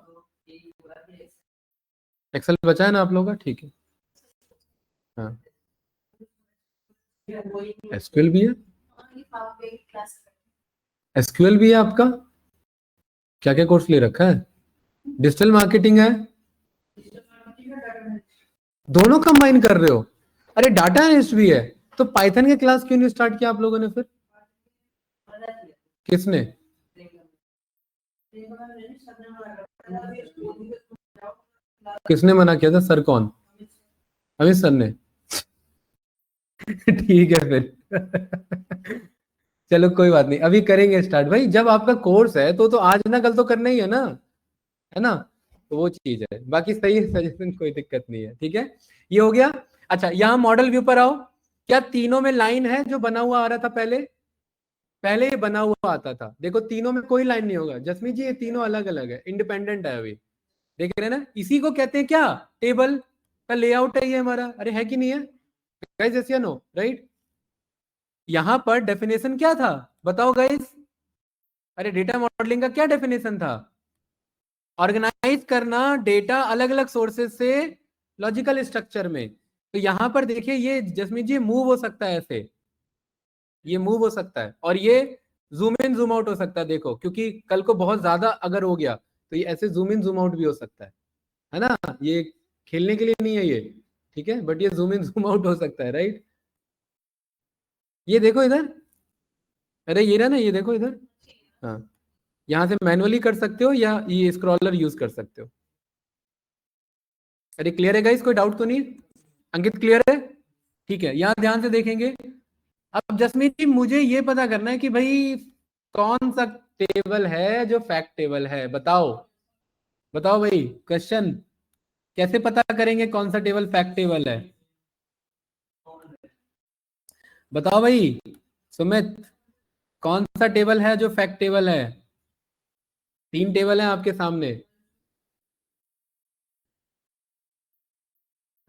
एक्सेल बचा है ना आप लोग का? ठीक है, हाँ एसक्यूएल भी है, एसक्यूएल भी है आपका? क्या क्या कोर्स ले रखा है? डिजिटल मार्केटिंग है, दोनों कंबाइन कर रहे हो? अरे डाटा एनालिस्ट भी है, तो पाइथन के क्लास क्यों नहीं स्टार्ट किया आप लोगों ने फिर? किसने? किसने मना किया था? सर कौन? अमित सर ने? ठीक है फिर चलो कोई बात नहीं, अभी करेंगे स्टार्ट भाई, जब आपका कोर्स है तो आज ना कल तो करना ही है ना? तो वो चीज है, बाकी सही है सजेशन, कोई दिक्कत नहीं है, ठीक है? ये हो गया। अच्छा, यहाँ मॉडल व्यू पर आओ। क्या तीनों में लाइन है जो बना हुआ आ रहा था पहले? पहले ये बना हुआ आता था, देखो तीनों में कोई लाइन नहीं होगा जसमीत जी, ये तीनों अलग अलग है, इंडिपेंडेंट है अभी, देख रहे हैं ना? इसी को कहते हैं क्या? टेबल का लेआउट है ये हमारा, अरे है कि नहीं है गाइस? यस या नो? राइट? यहां पर डेफिनेशन क्या था बताओ गाइस? अरे डेटा मॉडलिंग का क्या डेफिनेशन था? ऑर्गेनाइज करना डेटा अलग अलग सोर्सेज से लॉजिकल स्ट्रक्चर में। तो यहां पर देखिए ये जसमीत जी मूव हो सकता है ऐसे, ये मूव हो सकता है, और ये जूम इन जूम आउट हो सकता है, देखो क्योंकि कल को बहुत ज्यादा अगर हो गया तो ये ऐसे जूम इन जूम आउट भी हो सकता है ना? ये खेलने के लिए नहीं है ये, ठीक है? बट ये जूम इन जूम आउट हो सकता है, राइट? ये देखो इधर, अरे ये रहा ना, ये देखो इधर, हाँ, यहाँ से मैनुअली कर सकते हो या ये स्क्रॉलर यूज कर सकते हो। अरे क्लियर है गाइस, कोई डाउट तो नहीं? अंकित क्लियर है? ठीक है, यहाँ ध्यान से देखेंगे। अब जसमीत जी मुझे ये पता करना है कि भाई कौन सा टेबल है जो फैक्ट टेबल है, बताओ बताओ भाई, क्वेश्चन कैसे पता करेंगे कौन सा टेबल फैक्ट टेबल है? बताओ भाई सुमित, कौन सा टेबल है जो फैक्ट टेबल है? 3 टेबल हैं आपके सामने,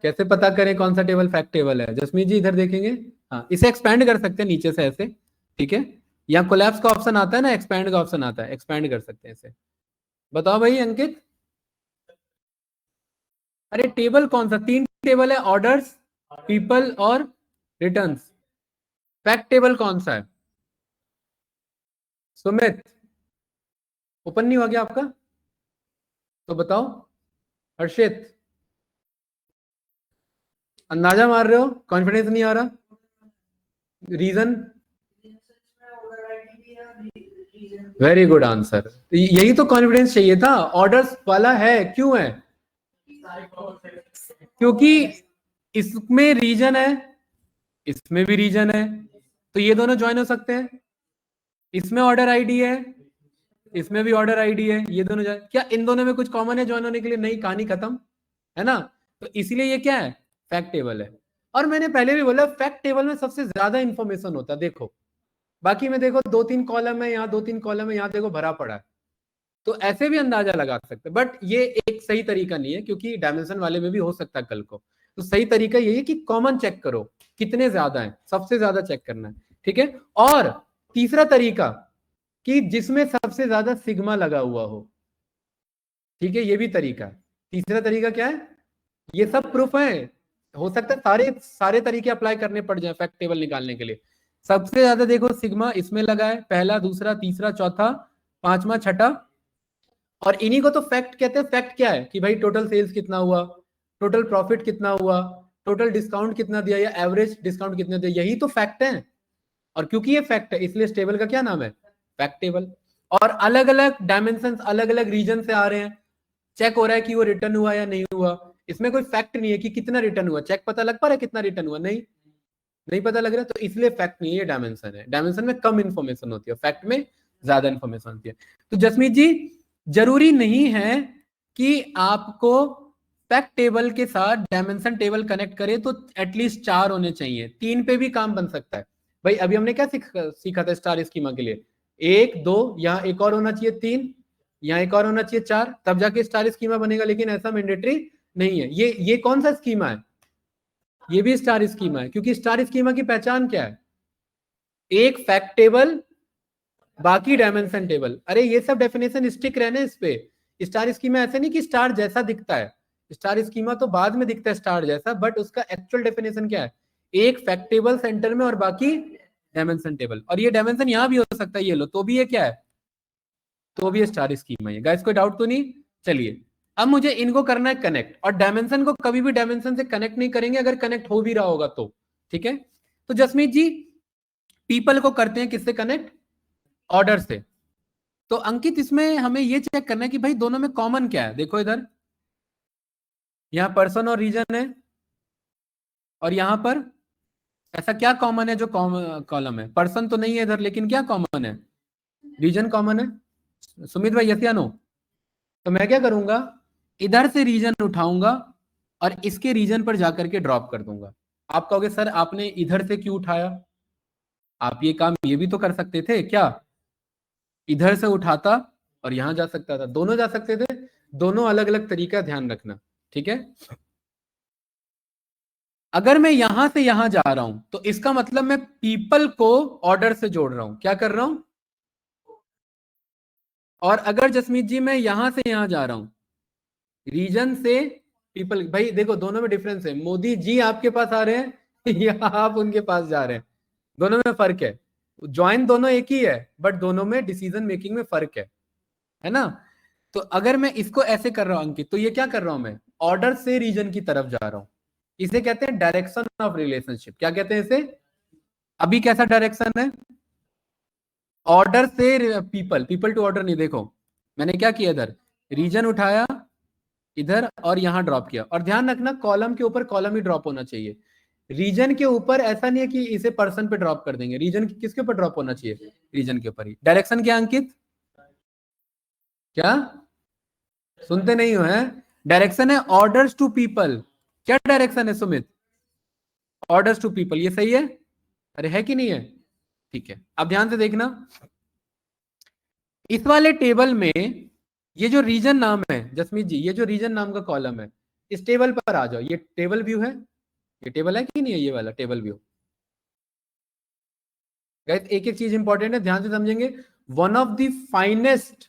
कैसे पता करें कौन सा टेबल फैक्ट टेबल है? जसमीत जी इधर देखेंगे, हाँ इसे एक्सपैंड कर सकते हैं नीचे से ऐसे, ठीक है? यहाँ कोलैप्स का ऑप्शन आता है ना, एक्सपैंड का ऑप्शन आता है, एक्सपैंड कर सकते हैं इसे। बताओ भाई अंकित, अरे टेबल कौन सा? 3 टेबल है, ऑर्डर्स, पीपल और रिटर्न्स। फैक्ट टेबल कौन सा है? सुमित, ओपन नहीं हुआ क्या आपका? तो बताओ। हर्षित, अंदाजा मार रहे हो, कॉन्फिडेंस नहीं आ रहा? रीजन? वेरी गुड आंसर, यही तो कॉन्फिडेंस चाहिए था, ऑर्डर्स वाला है, क्यों है? क्योंकि इसमें रीजन है, इसमें भी रीजन है, तो ये दोनों ज्वाइन हो सकते हैं। इसमें ऑर्डर आईडी है, इसमें भी ऑर्डर आईडी है, ये दोनों क्या इन दोनों में कुछ कॉमन है ज्वाइन होने के लिए? नहीं, कहानी खत्म, है ना? तो इसीलिए ये क्या है? फैक्ट टेबल है। और मैंने पहले भी बोला फैक्ट टेबल में सबसे ज्यादा इंफॉर्मेशन होता है, देखो बाकी में देखो 2-3 कॉलम है, यहाँ 2-3 कॉलम है, यहाँ देखो भरा पड़ा है, तो ऐसे भी अंदाजा लगा सकते हैं, बट ये एक सही तरीका नहीं है क्योंकि डायमेंशन वाले में भी हो सकता है कल को। तो सही तरीका यही है कि कॉमन चेक करो कितने ज्यादा है, सबसे ज्यादा चेक करना है, ठीक है? और तीसरा तरीका कि जिसमें सबसे ज्यादा सिग्मा लगा हुआ हो, ठीक है? ये भी तरीका है। तीसरा तरीका क्या है? ये सब प्रूफ है, हो सकता है सारे सारे तरीके अप्लाई करने पड़ जाए फैक्ट टेबल निकालने के लिए। सबसे ज्यादा देखो सिग्मा इसमें लगा है, पहला, दूसरा, तीसरा, चौथा, पांचवा, छठा, और इन्हीं को तो फैक्ट कहते हैं। फैक्ट क्या है कि भाई टोटल सेल्स कितना हुआ, टोटल प्रॉफिट कितना हुआ, टोटल डिस्काउंट कितना दिया या एवरेज डिस्काउंट कितना दिया, यही तो फैक्ट है। और क्योंकि ये फैक्ट है इसलिए इस टेबल का क्या नाम है, फैक्ट टेबल। और अलग अलग डायमेंशन अलग अलग रीजन से आ रहे हैं, चेक हो रहा है कि वो रिटर्न हुआ या नहीं हुआ। इसमें कोई फैक्ट नहीं है कि कितना रिटर्न हुआ, चेक पता लग पा रहा है कितना रिटर्न हुआ, नहीं नहीं पता लग रहा, तो इसलिए फैक्ट नहीं है, डायमेंशन है। डायमेंशन में कम इंफॉर्मेशन होती है, फैक्ट में ज्यादा इंफॉर्मेशन होती है। तो जसमीत जी जरूरी नहीं है कि आपको फैक्ट टेबल के साथ डायमेंशन टेबल कनेक्ट करे तो एटलीस्ट 4 होने चाहिए, 3 पे भी काम बन सकता है। भाई अभी हमने क्या सीखा था स्टार स्कीमा के लिए, 1 2 यहाँ एक और होना चाहिए 3, यहाँ एक और होना चाहिए 4, तब जाके स्टार स्कीमा बनेगा। लेकिन ऐसा मैंडेटरी नहीं है। ये कौन सा स्कीमा है, ये भी स्टार स्कीमा है, क्योंकि स्टार स्कीमा की पहचान क्या है, एक फैक्ट टेबल बाकी डायमेंशन टेबल। अरे ये सब डेफिनेशन स्टिक रहने इस पे। स्टार स्कीमा ऐसे नहीं कि स्टार जैसा दिखता है, स्टार स्कीमा तो बाद में दिखता है स्टार जैसा, बट उसका एक्चुअल डेफिनेशन क्या है, एक फैक्ट टेबल सेंटर में और बाकी डायमेंशन टेबल। और ये डायमेंशन यहां भी हो सकता है, ये लो तो भी ये क्या है, तो भी ये स्टार स्कीमा है। गाइस कोई डाउट तो नहीं। चलिए अब मुझे इनको करना है कनेक्ट, और डायमेंशन को कभी भी डायमेंशन से कनेक्ट नहीं करेंगे अगर कनेक्ट हो भी रहा होगा तो, ठीक है। तो जसमीत जी पीपल को करते हैं किससे कनेक्ट, ऑर्डर से। तो अंकित इसमें हमें ये चेक करना है कि भाई दोनों में कॉमन क्या है। देखो इधर यहां पर्सन और रीजन है, और यहां पर ऐसा क्या कॉमन है जो कॉलम है, पर्सन तो नहीं है इधर, लेकिन क्या कॉमन है, रीजन कॉमन है। सुमित भाई यस या नो। तो मैं क्या करूंगा, इधर से रीजन उठाऊंगा और इसके रीजन पर जाकर के ड्रॉप कर दूंगा। आप कहोगे सर आपने इधर से क्यों उठाया, आप ये काम ये भी तो कर सकते थे क्या, इधर से उठाता और यहां जा सकता था, दोनों जा सकते थे, दोनों अलग अलग तरीका ध्यान रखना, ठीक है। अगर मैं यहां से यहां जा रहा हूं तो इसका मतलब मैं पीपल को ऑर्डर से जोड़ रहा हूं, क्या कर रहा हूं। और अगर जसमीत जी मैं यहां से यहां जा रहा हूं, रीजन से पीपल, भाई देखो दोनों में डिफरेंस है, मोदी जी आपके पास आ रहे हैं या आप उनके पास जा रहे हैं, दोनों में फर्क है। ज्वाइन दोनों एक ही है, बट दोनों में डिसीजन मेकिंग में फर्क है ना। तो अगर मैं इसको ऐसे कर रहा हूं अंकित, तो ये क्या कर रहा हूं मैं, ऑर्डर से रीजन की तरफ जा रहा हूं। इसे कहते हैं डायरेक्शन ऑफ रिलेशनशिप। क्या कहते हैं इसे, अभी कैसा डायरेक्शन है, ऑर्डर से पीपल, पीपल टू ऑर्डर नहीं। देखो मैंने क्या किया, इधर रीजन उठाया इधर और यहां ड्रॉप किया। और ध्यान रखना कॉलम के ऊपर कॉलम ही ड्रॉप होना चाहिए, रीजन के ऊपर ऐसा नहीं है कि इसे पर्सन पे ड्रॉप कर देंगे। रीजन किसके ऊपर ड्रॉप होना चाहिए, रीजन के ऊपर ही। डायरेक्शन क्या अंकित, क्या सुनते नहीं हो, है डायरेक्शन है ऑर्डर्स टू पीपल। क्या डायरेक्शन है सुमित, ऑर्डर्स टू पीपल, ये सही है, अरे है कि नहीं है, ठीक है। अब ध्यान से देखना, इस वाले टेबल में ये जो रीजन नाम है जसमीत जी, ये जो रीजन नाम का कॉलम है, इस टेबल पर आ जाओ। ये टेबल व्यू है, ये टेबल है कि नहीं है, ये वाला टेबल व्यू। गाइस एक एक चीज इंपॉर्टेंट है, ध्यान से समझेंगे। वन ऑफ द फाइनेस्ट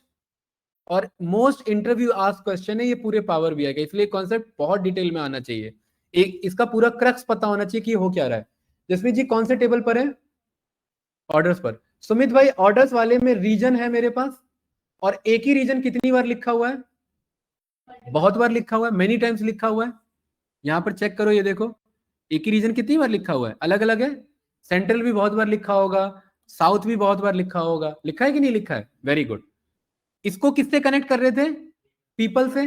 और मोस्ट इंटरव्यू आस्क क्वेश्चन है ये पूरे पावर बीआई का, इसलिए कॉन्सेप्ट बहुत डिटेल में आना चाहिए, एक इसका पूरा क्रक्स पता होना चाहिए कि हो क्या रहा है। जसमीत जी कौन से टेबल पर है, ऑर्डर्स पर। सुमित भाई ऑर्डर्स वाले में रीजन है मेरे पास, और एक ही रीजन कितनी बार लिखा हुआ है, बहुत बार लिखा हुआ है, मेनी टाइम्स लिखा हुआ है। यहां पर चेक करो, ये देखो एक ही रीजन कितनी बार लिखा हुआ है, अलग अलग है। सेंट्रल भी बहुत बार लिखा होगा, साउथ भी बहुत बार लिखा होगा, लिखा है कि नहीं लिखा है, वेरी गुड। इसको किससे कनेक्ट कर रहे थे, पीपल से,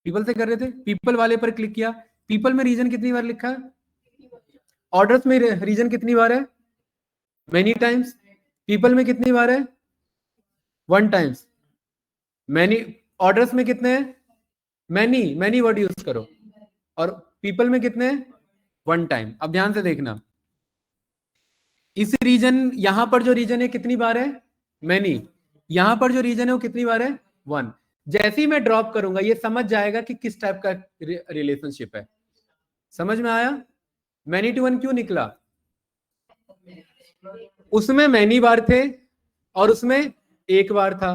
पीपल से कर रहे थे। पीपल वाले पर क्लिक किया, पीपल में रीजन कितनी बार लिखा है, ऑर्डर्स में रीजन कितनी बार है, मेनी टाइम्स। पीपल में कितनी बार है, 1 टाइम्स। मैनी ऑर्डर्स में कितने हैं, मैनी, मैनी वर्ड यूज करो। और पीपल में कितने हैं, 1 टाइम। अब ध्यान से देखना, इस रीजन यहां पर जो रीजन है कितनी बार है, मैनी। यहां पर जो रीजन है वो कितनी बार है, 1। जैसे ही मैं ड्रॉप करूंगा ये समझ जाएगा कि किस टाइप का रिलेशनशिप है। समझ में आया, मैनी टू 1 क्यों निकला, उसमें मैनी बार थे और उसमें एक बार था।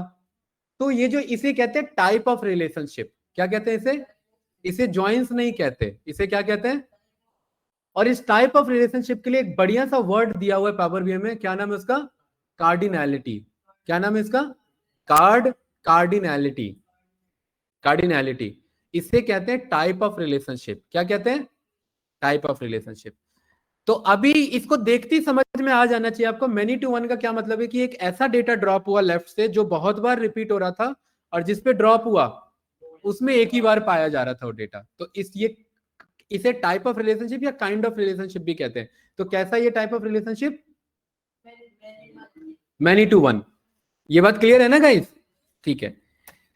तो ये जो इसे कहते हैं टाइप ऑफ रिलेशनशिप, क्या कहते हैं इसे, इसे ज्वाइंस नहीं कहते, इसे क्या कहते हैं। और इस टाइप ऑफ रिलेशनशिप के लिए एक बढ़िया सा वर्ड दिया हुआ है पावर बीआई में, क्या नाम है उसका, कार्डिनैलिटी। क्या नाम है इसका, कार्डिनैलिटी, कार्डिनैलिटी। इसे कहते हैं टाइप ऑफ रिलेशनशिप। क्या कहते हैं? Type of relationship. तो अभी इसको देखते ही समझ में आ जाना चाहिए आपको, मैनी टू वन का क्या मतलब है कि एक ऐसा डेटा ड्रॉप हुआ लेफ्ट से जो बहुत बार रिपीट हो रहा था, और जिसपे ड्रॉप हुआ उसमें एक ही बार पाया जा रहा था वो डेटा। तो इसे टाइप ऑफ रिलेशनशिप या काइंड ऑफ रिलेशनशिप भी कहते हैं। तो कैसा ये type of relationship? Many to one. ये बात क्लियर है ना गाइस? ठीक है।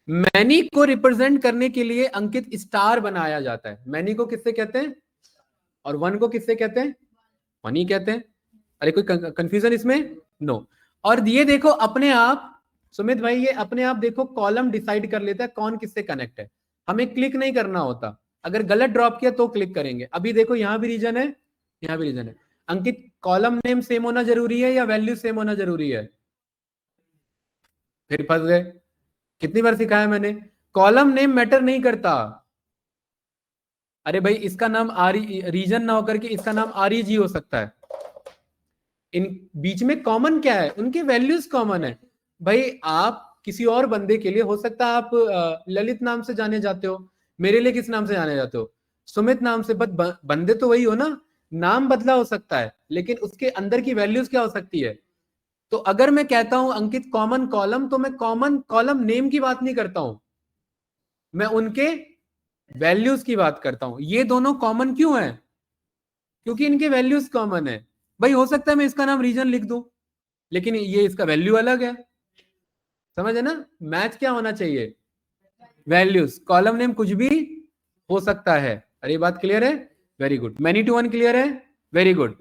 मैनी को रिप्रेजेंट करने के लिए अंकित स्टार बनाया जाता है। मैनी को किससे कहते हैं? और वन को किससे कहते हैं? वन ही कहते हैं। अरे कोई कंफ्यूजन इसमें? नो। और ये देखो अपने आप सुमित भाई, ये अपने आप देखो कॉलम डिसाइड कर लेता है कौन किससे कनेक्ट है। हमें क्लिक नहीं करना होता। अगर गलत ड्रॉप किया तो क्लिक करेंगे। अभी देखो यहां भी रीजन है, यहां भी रीजन है। अंकित, कॉलम नेम सेम होना जरूरी है या वैल्यू सेम होना जरूरी है? फिर फंस गए। कितनी बार सिखाया मैंने, कॉलम नेम मैटर नहीं करता। अरे भाई इसका नाम रीजन ना होकर के इसका नाम REG हो सकता है। इन बीच में कॉमन क्या है? उनके वैल्यूज कॉमन है। भाई आप किसी और बंदे के लिए हो सकता है आप ललित नाम से जाने जाते हो, मेरे लिए किस नाम से जाने जाते हो? सुमित नाम से। बट बंदे तो वही हो ना, नाम बदला हो सकता है लेकिन उसके अंदर की वैल्यूज क्या हो सकती है? तो अगर मैं कहता हूं अंकित कॉमन कॉलम, तो मैं कॉमन कॉलम नेम की बात नहीं करता हूं, मैं उनके वैल्यूज की बात करता हूं। ये दोनों कॉमन क्यों है? क्योंकि इनके वैल्यूज कॉमन है। भाई हो सकता है मैं इसका नाम रीजन लिख दूं लेकिन ये इसका वैल्यू अलग है। समझ है ना? मैच क्या होना चाहिए? वैल्यूज। कॉलम नेम कुछ भी हो सकता है। अरे ये बात क्लियर है? Very good. Many to one clear है? Very good.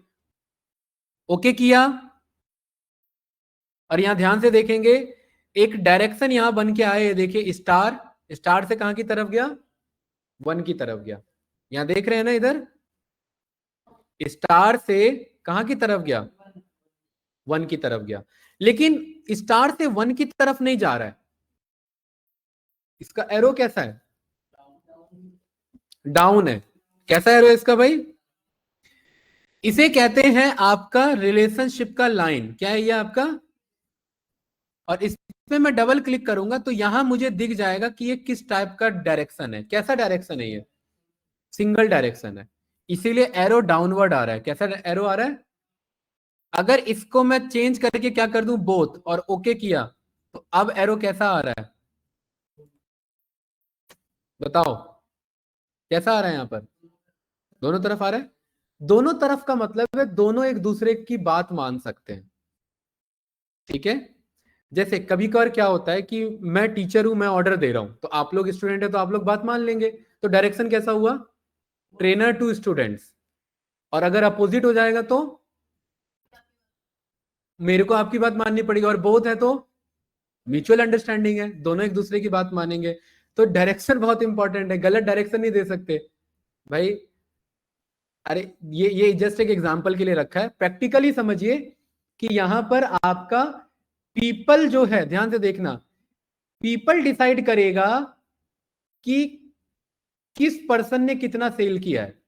ओके किया। और यहां ध्यान से देखेंगे, एक डायरेक्शन यहां बन के आए, देखिए स्टार। स्टार से कहां की तरफ गया? वन की तरफ गया। यहां देख रहे हैं ना, इधर स्टार से कहां की तरफ गया? वन की तरफ गया। लेकिन स्टार से वन की तरफ नहीं जा रहा है। इसका एरो कैसा है? डाउन है। कैसा एरो है इसका भाई? इसे कहते हैं आपका रिलेशनशिप का लाइन। क्या है ये आपका? और इस पे मैं डबल क्लिक करूंगा तो यहां मुझे दिख जाएगा कि ये किस टाइप का डायरेक्शन है। कैसा डायरेक्शन है ये? सिंगल डायरेक्शन है, इसीलिए एरो डाउनवर्ड आ रहा है। कैसा एरो आ रहा है? अगर इसको मैं चेंज करके क्या कर दूं, बोथ, और ओके किया, तो अब एरो कैसा आ रहा है? बताओ कैसा आ रहा है यहां पर? दोनों तरफ आ रहा है। दोनों तरफ का मतलब है दोनों एक दूसरे की बात मान सकते हैं। ठीक है। जैसे कभी कभार क्या होता है कि मैं टीचर हूं, मैं ऑर्डर दे रहा हूं, तो आप लोग स्टूडेंट है तो आप लोग बात मान लेंगे। तो डायरेक्शन कैसा हुआ? Trainer to students. और अगर अपोजिट हो जाएगा तो मेरे को आपकी बात माननी पड़ेगी। और बोथ है तो म्यूचुअल अंडरस्टैंडिंग है, दोनों एक दूसरे की बात मानेंगे। तो डायरेक्शन बहुत इंपॉर्टेंट है, गलत डायरेक्शन नहीं दे सकते भाई। अरे ये जस्ट एक एग्जांपल के लिए रखा है, प्रैक्टिकली समझिए कि यहां पर आपका पीपल जो है, ध्यान से देखना, पीपल डिसाइड करेगा कि किस पर्सन ने कितना सेल किया है।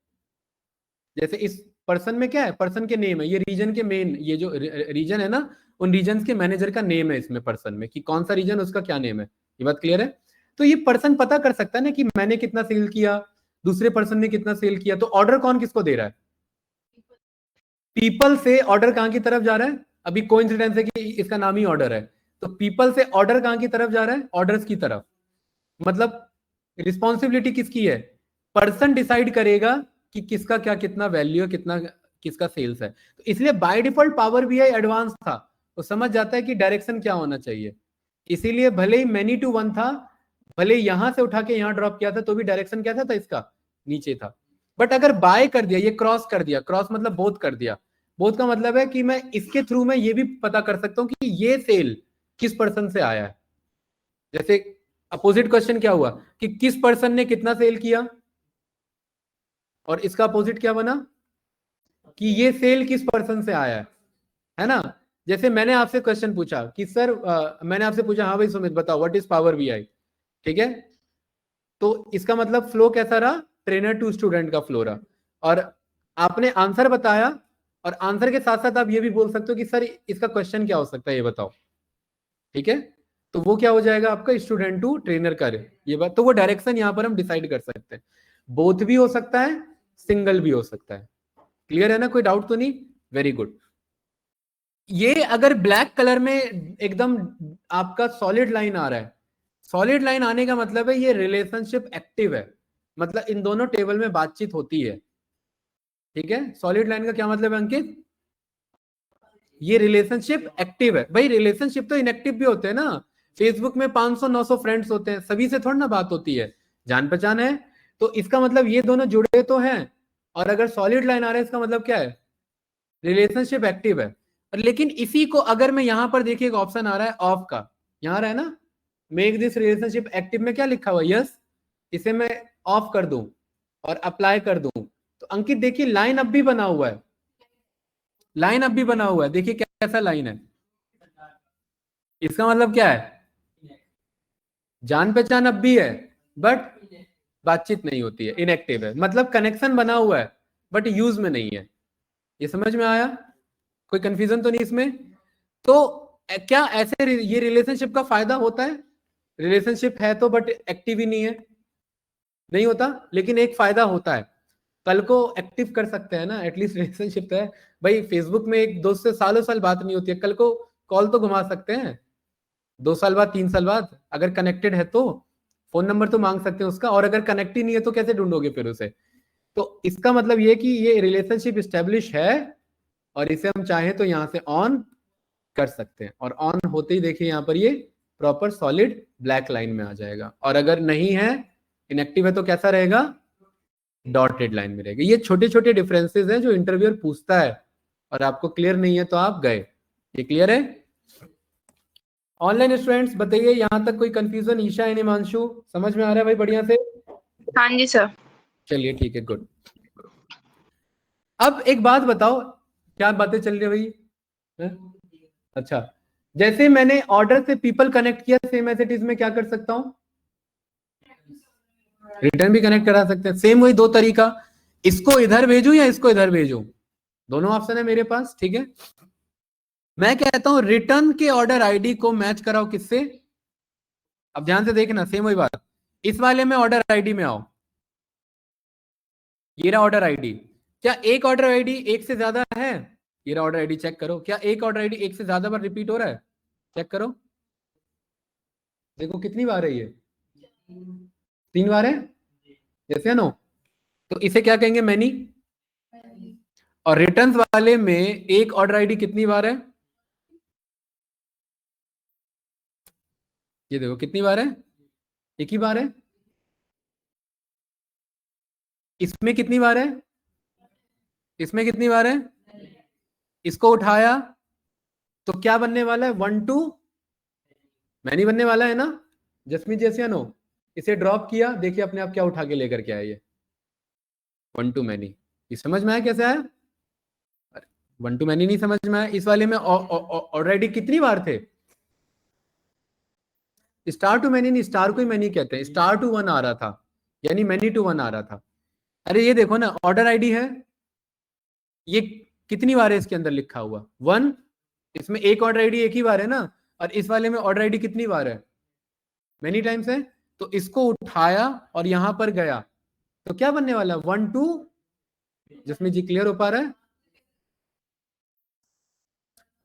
जैसे इस पर्सन में क्या है, पर्सन के नेम है, ये रीजन के मेन, ये जो रीजन है ना, उन रीजन के मैनेजर का नेम है इसमें पर्सन में, कि कौन सा रीजन उसका क्या नेम है। ये बात क्लियर है? तो ये पर्सन पता कर सकता है ना कि मैंने कितना सेल किया, दूसरे पर्सन ने कितना सेल किया। तो ऑर्डर कौन किसको दे रहा है? पीपल से ऑर्डर कहां की तरफ जा रहा है? अभी कोइंसिडेंस है कि इसका नाम ही ऑर्डर है, तो पीपल से ऑर्डर कहां की तरफ जा रहा है? ऑर्डर्स की तरफ। मतलब रिस्पॉन्सिबिलिटी किसकी है? पर्सन डिसाइड करेगा कि किसका क्या कितना वैल्यू है, कितना किसका सेल्स है। तो इसलिए by default power BI advance था, तो समझ जाता है कि डायरेक्शन क्या होना चाहिए। इसीलिए भले ही मैनी टू वन था, भले यहां से उठा के यहां ड्रॉप किया था, तो भी डायरेक्शन क्या था इसका? नीचे था। बट अगर बाय कर दिया, ये क्रॉस कर दिया, क्रॉस मतलब बोथ कर दिया। बोथ का मतलब है कि मैं इसके थ्रू में ये भी पता कर सकता हूं कि ये सेल किस पर्सन से आया है। जैसे अपोजिट क्वेश्चन क्या हुआ कि किस पर्सन ने कितना सेल किया, और इसका अपोजिट क्या बना कि ये सेल किस पर्सन से आया है ना? जैसे मैंने आपसे क्वेश्चन पूछा कि सर मैंने आपसे पूछा, हाँ भाई सुमित बताओ व्हाट इज पावर बीआई। ठीक है, तो इसका मतलब फ्लो कैसा रहा? ट्रेनर टू स्टूडेंट का फ्लो रहा। और आपने आंसर बताया, और आंसर के साथ साथ आप ये भी बोल सकते हो कि सर इसका क्वेश्चन क्या हो सकता है, ये बताओ। ठीक है, तो वो क्या हो जाएगा आपका, स्टूडेंट टू ट्रेनर का ये बात। तो वो डायरेक्शन यहाँ पर हम डिसाइड कर सकते हैं, बोथ भी हो सकता है, सिंगल भी हो सकता है। क्लियर है ना, कोई डाउट तो नहीं? Very good. ये अगर ब्लैक कलर में एकदम आपका सॉलिड लाइन आ रहा है, सॉलिड लाइन आने का मतलब है ये रिलेशनशिप एक्टिव है, मतलब इन दोनों टेबल में बातचीत होती है। ठीक है, सॉलिड लाइन का क्या मतलब है अंकित? ये रिलेशनशिप एक्टिव है। भाई रिलेशनशिप तो इनएक्टिव भी होते हैं ना, फेसबुक में 500-900 फ्रेंड्स होते हैं, सभी से थोड़ी ना बात होती है, जान पहचान है। तो इसका मतलब ये दोनों जुड़े तो हैं, और अगर सॉलिड लाइन आ रहा है इसका मतलब क्या है, रिलेशनशिप एक्टिव है। लेकिन इसी को अगर मैं यहां पर देखिए, एक ऑप्शन आ रहा है ऑफ का, यहां रहा है ना, मेक दिस रिलेशनशिप एक्टिव में क्या लिखा हुआ है, यस, इसे मैं ऑफ कर दूं और अप्लाई कर दूं, तो अंकित देखिए लाइन अब भी बना हुआ है, लाइन अब भी बना हुआ है, देखिए कैसा लाइन है। इसका मतलब क्या है, जान पहचान अब भी है बट बातचीत नहीं होती है, इनएक्टिव है, मतलब कनेक्शन बना हुआ है बट यूज में नहीं है। ये समझ में आया? कोई कंफ्यूजन तो नहीं इसमें? तो क्या ऐसे ये रिलेशनशिप का फायदा होता है, रिलेशनशिप है तो बट एक्टिव ही नहीं है, नहीं होता, लेकिन एक फायदा होता है, कल को एक्टिव कर सकते हैं ना, एटलीस्ट रिलेशनशिप तो है। भाई फेसबुक में एक दोस्त से सालों साल बात नहीं होती है, कल को कॉल तो घुमा सकते हैं, 2 साल बाद 3 साल बाद, अगर कनेक्टेड है तो फोन नंबर तो मांग सकते हैं उसका, और अगर कनेक्ट ही नहीं है तो कैसे ढूंढोगे फिर उसे? तो इसका मतलब ये कि ये रिलेशनशिप स्टेब्लिश है, और इसे हम चाहें तो यहां से ऑन कर सकते हैं, और ऑन होते ही देखिए यहाँ पर ये प्रॉपर सॉलिड ब्लैक लाइन में आ जाएगा, और अगर नहीं है, इनएक्टिव है, तो कैसा रहेगा, डॉटेड लाइन में रहेगा। ये छोटे छोटे डिफरेंसेस हैं जो इंटरव्यूअर पूछता है, और आपको क्लियर नहीं है तो आप गए। ये क्लियर है? ऑनलाइन स्टूडेंट्स बताइए, यहां तक कोई कंफ्यूजन? ईशा एंड हिमांशु समझ में आ रहा है भाई बढ़िया से? हाँ जी सर। चलिए ठीक है, गुड। अब एक बात बताओ, क्या बातें चल रही है भाई? अच्छा, जैसे मैंने ऑर्डर से पीपल कनेक्ट किया, सेम एज इट इज में क्या कर सकता हूं, रिटर्न भी कनेक्ट करा सकते हैं। सेम वही 2 तरीका, इसको इधर भेजूं या इसको इधर भेजूं, दोनों ऑप्शन है मेरे पास। ठीक है, मैं कहता हूं रिटर्न के ऑर्डर आईडी को मैच कराओ किससे, अब ध्यान से देखना, सेम वही बात, इस वाले में ऑर्डर आईडी में आओ, ये रहा ऑर्डर आईडी, क्या एक ऑर्डर आईडी एक से ज्यादा है, ये रहा ऑर्डर आईडी, चेक करो, क्या एक ऑर्डर आईडी एक से ज्यादा बार रिपीट हो रहा है, चेक करो, देखो कितनी बार है ये, 3 बार है, जैसे नो, तो इसे क्या कहेंगे, मैनी। और रिटर्न्स वाले में एक ऑर्डर आईडी कितनी बार है, ये देखो कितनी बार है, एक ही बार है। इसमें कितनी बार है, इसमें कितनी बार है, इसको उठाया तो क्या बनने वाला है, 1 2 मैनी बनने वाला है ना, जसमीत जैसे नो, इसे ड्रॉप किया, देखिए अपने आप क्या उठा के लेकर के आया, ये 1 2 मैनी। ये समझ में आया कैसे आया? 1 2 मैनी नहीं समझ में आया? इस वाले में ऑलरेडी कितनी बार थे, स्टार टू मैनी नहीं, स्टार को ही मैनी कहते हैं, स्टार टू 1 आ रहा था, यानी मैनी टू 1 आ रहा था। अरे ये देखो ना, ऑर्डर आईडी है, ये कितनी बार है इसके अंदर लिखा हुआ, 1, इसमें एक ऑर्डर आईडी एक ही बार है ना, और इस वाले में ऑर्डर आईडी कितनी बार है, मेनी टाइम्स है। तो इसको उठाया और यहां पर गया, तो क्या बनने वाला, 1 2, जिसमें जी क्लियर हो पा रहा है,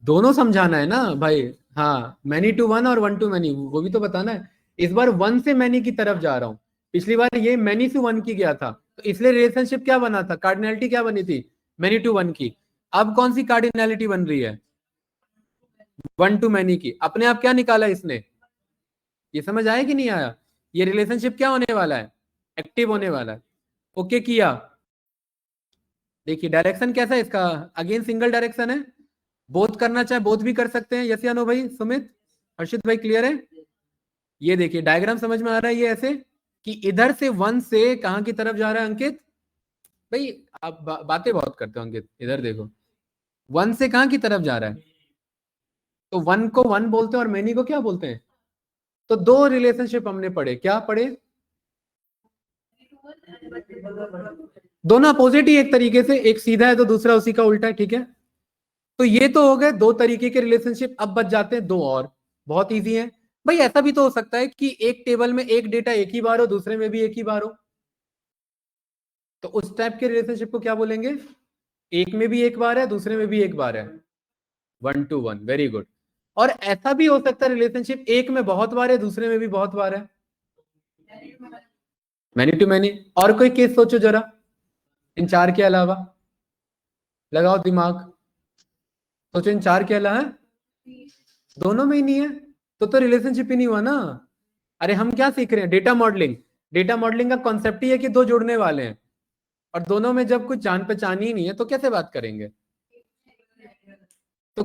दोनों समझाना है ना भाई। हाँ, मैनी टू 1 और 1 टू मैनी, वो भी तो बताना है। इस बार 1 से मैनी की तरफ जा रहा हूं, पिछली बार ये मैनी से 1 की गया था, तो इसलिए रिलेशनशिप क्या बना था, कार्डिनलिटी क्या बनी थी, मैनी टू 1 की। अब कौन सी कार्डिनलिटी बन रही है, 1 टू मैनी की। अपने आप क्या निकाला इसने, ये समझ आया कि नहीं आया? ये रिलेशनशिप क्या होने वाला है, एक्टिव होने वाला है। ओके किया, देखिए डायरेक्शन कैसा है इसका, अगेन सिंगल डायरेक्शन है, बोथ करना चाहे बोथ भी कर सकते हैं, यस या नो भाई, सुमित हर्षित भाई क्लियर है? ये देखिए डायग्राम समझ में आ रहा है, ये ऐसे कि इधर से 1 से कहां की तरफ जा रहा है अंकित भाई, आप बातें बहुत करते हो अंकित, इधर देखो, 1 से कहां की तरफ जा रहा है, तो 1 को 1 बोलते हैं और मैनी को क्या बोलते हैं। तो 2 रिलेशनशिप हमने पढ़े, क्या पढ़े, दोनों अपोजिट ही एक तरीके से, एक सीधा है तो दूसरा उसी का उल्टा है। ठीक है, तो ये तो हो गए 2 तरीके के रिलेशनशिप, अब बच जाते हैं 2 और, बहुत इजी है। भाई ऐसा भी तो हो सकता है कि एक टेबल में एक डेटा एक ही बार हो, दूसरे में भी एक ही बार हो, तो उस टाइप के रिलेशनशिप को क्या बोलेंगे? एक में भी एक बार है, दूसरे में भी एक बार है, 1 to 1, वेरी गुड। और ऐसा भी हो सकता है रिलेशनशिप एक में बहुत बार है, दूसरे में भी बहुत बार है, मैनी टू मैनी। और कोई केस सोचो जरा इन चार के अलावा, लगाओ दिमाग, सोचो इन चार के अलावा है? दोनों में ही नहीं है, तो रिलेशनशिप ही नहीं हुआ ना। अरे हम क्या सीख रहे हैं? Data modelling. डेटा मॉडलिंग का कॉन्सेप्ट ही है कि दो जुड़ने वाले हैं, और दोनों में जब कुछ जान पहचान ही नहीं है तो कैसे बात करेंगे? तो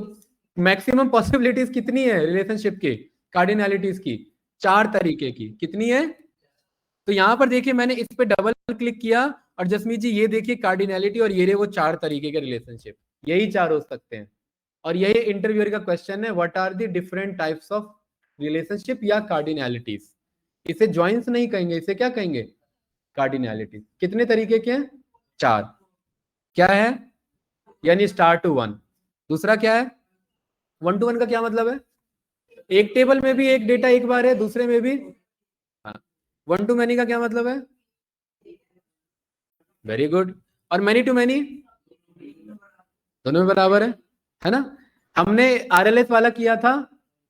मैक्सिमम पॉसिबिलिटीज कितनी है रिलेशनशिप की, कार्डिनलिटीज की? चार तरीके की। कितनी है? तो यहां पर देखिए मैंने इस पे डबल क्लिक किया, और जसमीत जी ये देखिए कार्डिनलिटी, और ये रहे वो चार तरीके के रिलेशनशिप, यही चार हो सकते हैं। और यही इंटरव्यूअर का क्वेश्चन है, what are the different types of relationship या कार्डिनलिटीज। इसे ज्वाइंस नहीं कहेंगे, इसे क्या कहेंगे? कार्डिनलिटीज। कितने तरीके के हैं? चार। क्या है? यानी स्टार टू वन। दूसरा क्या है? 1 to 1 का क्या मतलब है? एक टेबल में भी एक डेटा एक बार है, दूसरे में भी। हाँ। 1 to many का क्या मतलब है? Very good. और मैनी टू मैनी? दोनों में बराबर है ना? हमने आरएलएस वाला किया था,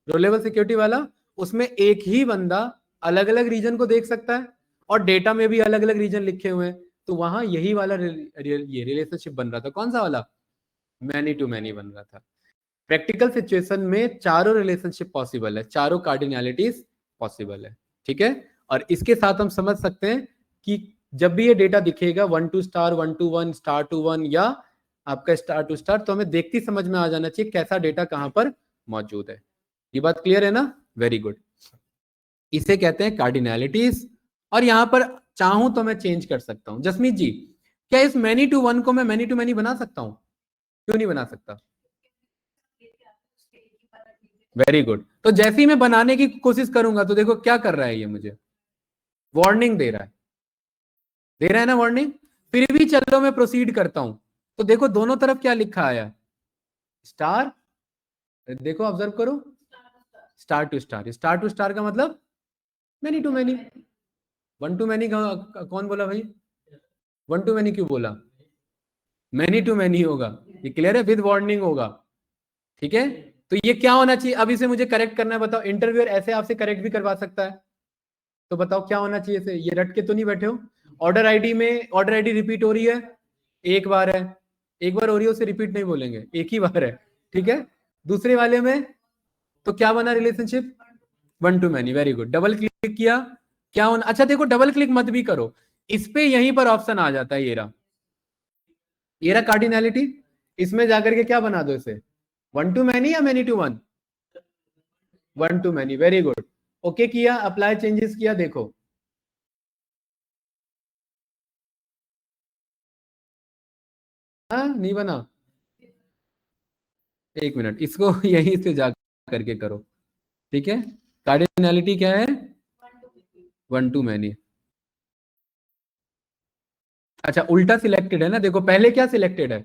रो लेवल सिक्योरिटी वाला, उसमें एक ही बंदा अलग अलग रीजन को देख सकता है, और डेटा में भी अलग अलग रीजन लिखे हुए हैं, तो वहां यही वाला ये रिलेशनशिप बन रहा था। कौन सा वाला? मैनी टू मैनी बन रहा था। प्रैक्टिकल सिचुएशन में चारों रिलेशनशिप पॉसिबल है, चारों कार्डिनलिटीज पॉसिबल है, ठीक है। और इसके साथ हम समझ सकते हैं कि जब भी ये डेटा दिखेगा 1 to*, 1 to 1, *to*1 या आपका *to*, तो हमें देखती समझ में आ जाना चाहिए कैसा डेटा कहां पर मौजूद है। ये बात क्लियर है ना? Very good. इसे कहते हैं कार्डिनलिटीज। और यहां पर चाहूं तो मैं चेंज कर सकता हूं। जसमीत जी, क्या इस मैनी टू वन को मैं मैनी टू मैनी बना सकता हूं? क्यों नहीं बना सकता? Very good. तो जैसे ही मैं बनाने की कोशिश करूंगा तो देखो क्या कर रहा है, ये मुझे वार्निंग दे रहा है, दे रहा है ना वार्निंग। फिर भी चलो मैं प्रोसीड करता हूं, तो देखो दोनों तरफ क्या लिखा आया, स्टार। देखो ऑब्जर्व करो, star to star. Star to star का मतलब many to many. 1 to many का कौन बोला भाई? 1 to many क्यों बोला? मैनी टू मैनी होगा, ये क्लियर है, विद वार्निंग होगा, ठीक है। तो ये क्या होना चाहिए? अब इसे मुझे करेक्ट करना है, बताओ। इंटरव्यूअर ऐसे आपसे करेक्ट भी करवा सकता है, तो बताओ क्या होना चाहिए इसे? ये रट के तो नहीं बैठे हो? ऑर्डर आईडी में ऑर्डर आईडी रिपीट हो रही है, एक बार है, एक बार हो रही है, उसे रिपीट नहीं बोलेंगे, एक ही बार है, ठीक है। दूसरे वाले में तो क्या बना relationship? 1 to many, very good. Double click किया, क्या होना? अच्छा देखो, डबल क्लिक मत भी करो, इस पे यहीं पर ऑप्शन आ जाता है, ये रहा कार्डिनलिटी। इसमें जाकर के क्या बना दो इसे, 1 to many या many to one? 1 to many, very good. Okay किया, अप्लाई चेंजेस किया, देखो हाँ नहीं बना। एक मिनट, इसको यहीं से जा करके करो, ठीक है। कार्डिनलिटी क्या है? 1 to many। अच्छा उल्टा सिलेक्टेड है ना, देखो पहले क्या सिलेक्टेड है,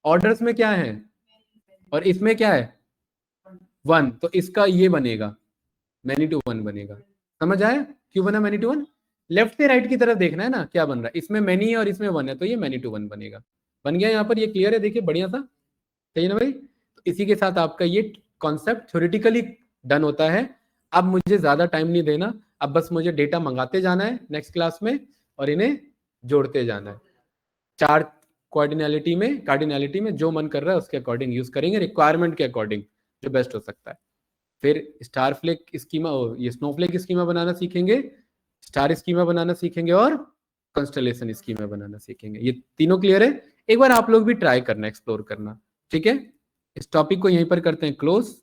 ऑर्डर्स में क्या है, और इसमें क्या है, 1, तो इसका ये बनेगा, मैनी टू वन बनेगा। समझ आया क्यों बना मैनी टू वन? लेफ्ट से राइट की तरफ देखना है ना, क्या बन रहा है, इसमें मैनी है और इसमें 1 है, तो ये मैनी टू वन बनेगा। बन गया यहाँ पर, ये क्लियर है, देखिए बढ़िया सा, सही है ना भाई? तो इसी के साथ आपका ये कॉन्सेप्ट थ्योरेटिकली डन होता है। अब मुझे ज्यादा टाइम नहीं देना, अब बस मुझे डेटा मंगाते जाना है नेक्स्ट क्लास में, और इन्हें जोड़ते जाना है। चार कार्डिनलिटी में जो मन कर रहा है उसके अकॉर्डिंग यूज करेंगे, रिक्वायरमेंट के अकॉर्डिंग जो बेस्ट हो सकता है। फिर स्टार फ्लेक स्कीमा, ये स्नोफ्लेक स्कीमा बनाना सीखेंगे, स्टार स्कीमा बनाना सीखेंगे, और कंस्टलेशन स्कीमा बनाना सीखेंगे। ये तीनों क्लियर है? एक बार आप लोग भी ट्राई करना, एक्सप्लोर करना, ठीक है। इस टॉपिक को यहीं पर करते हैं क्लोज।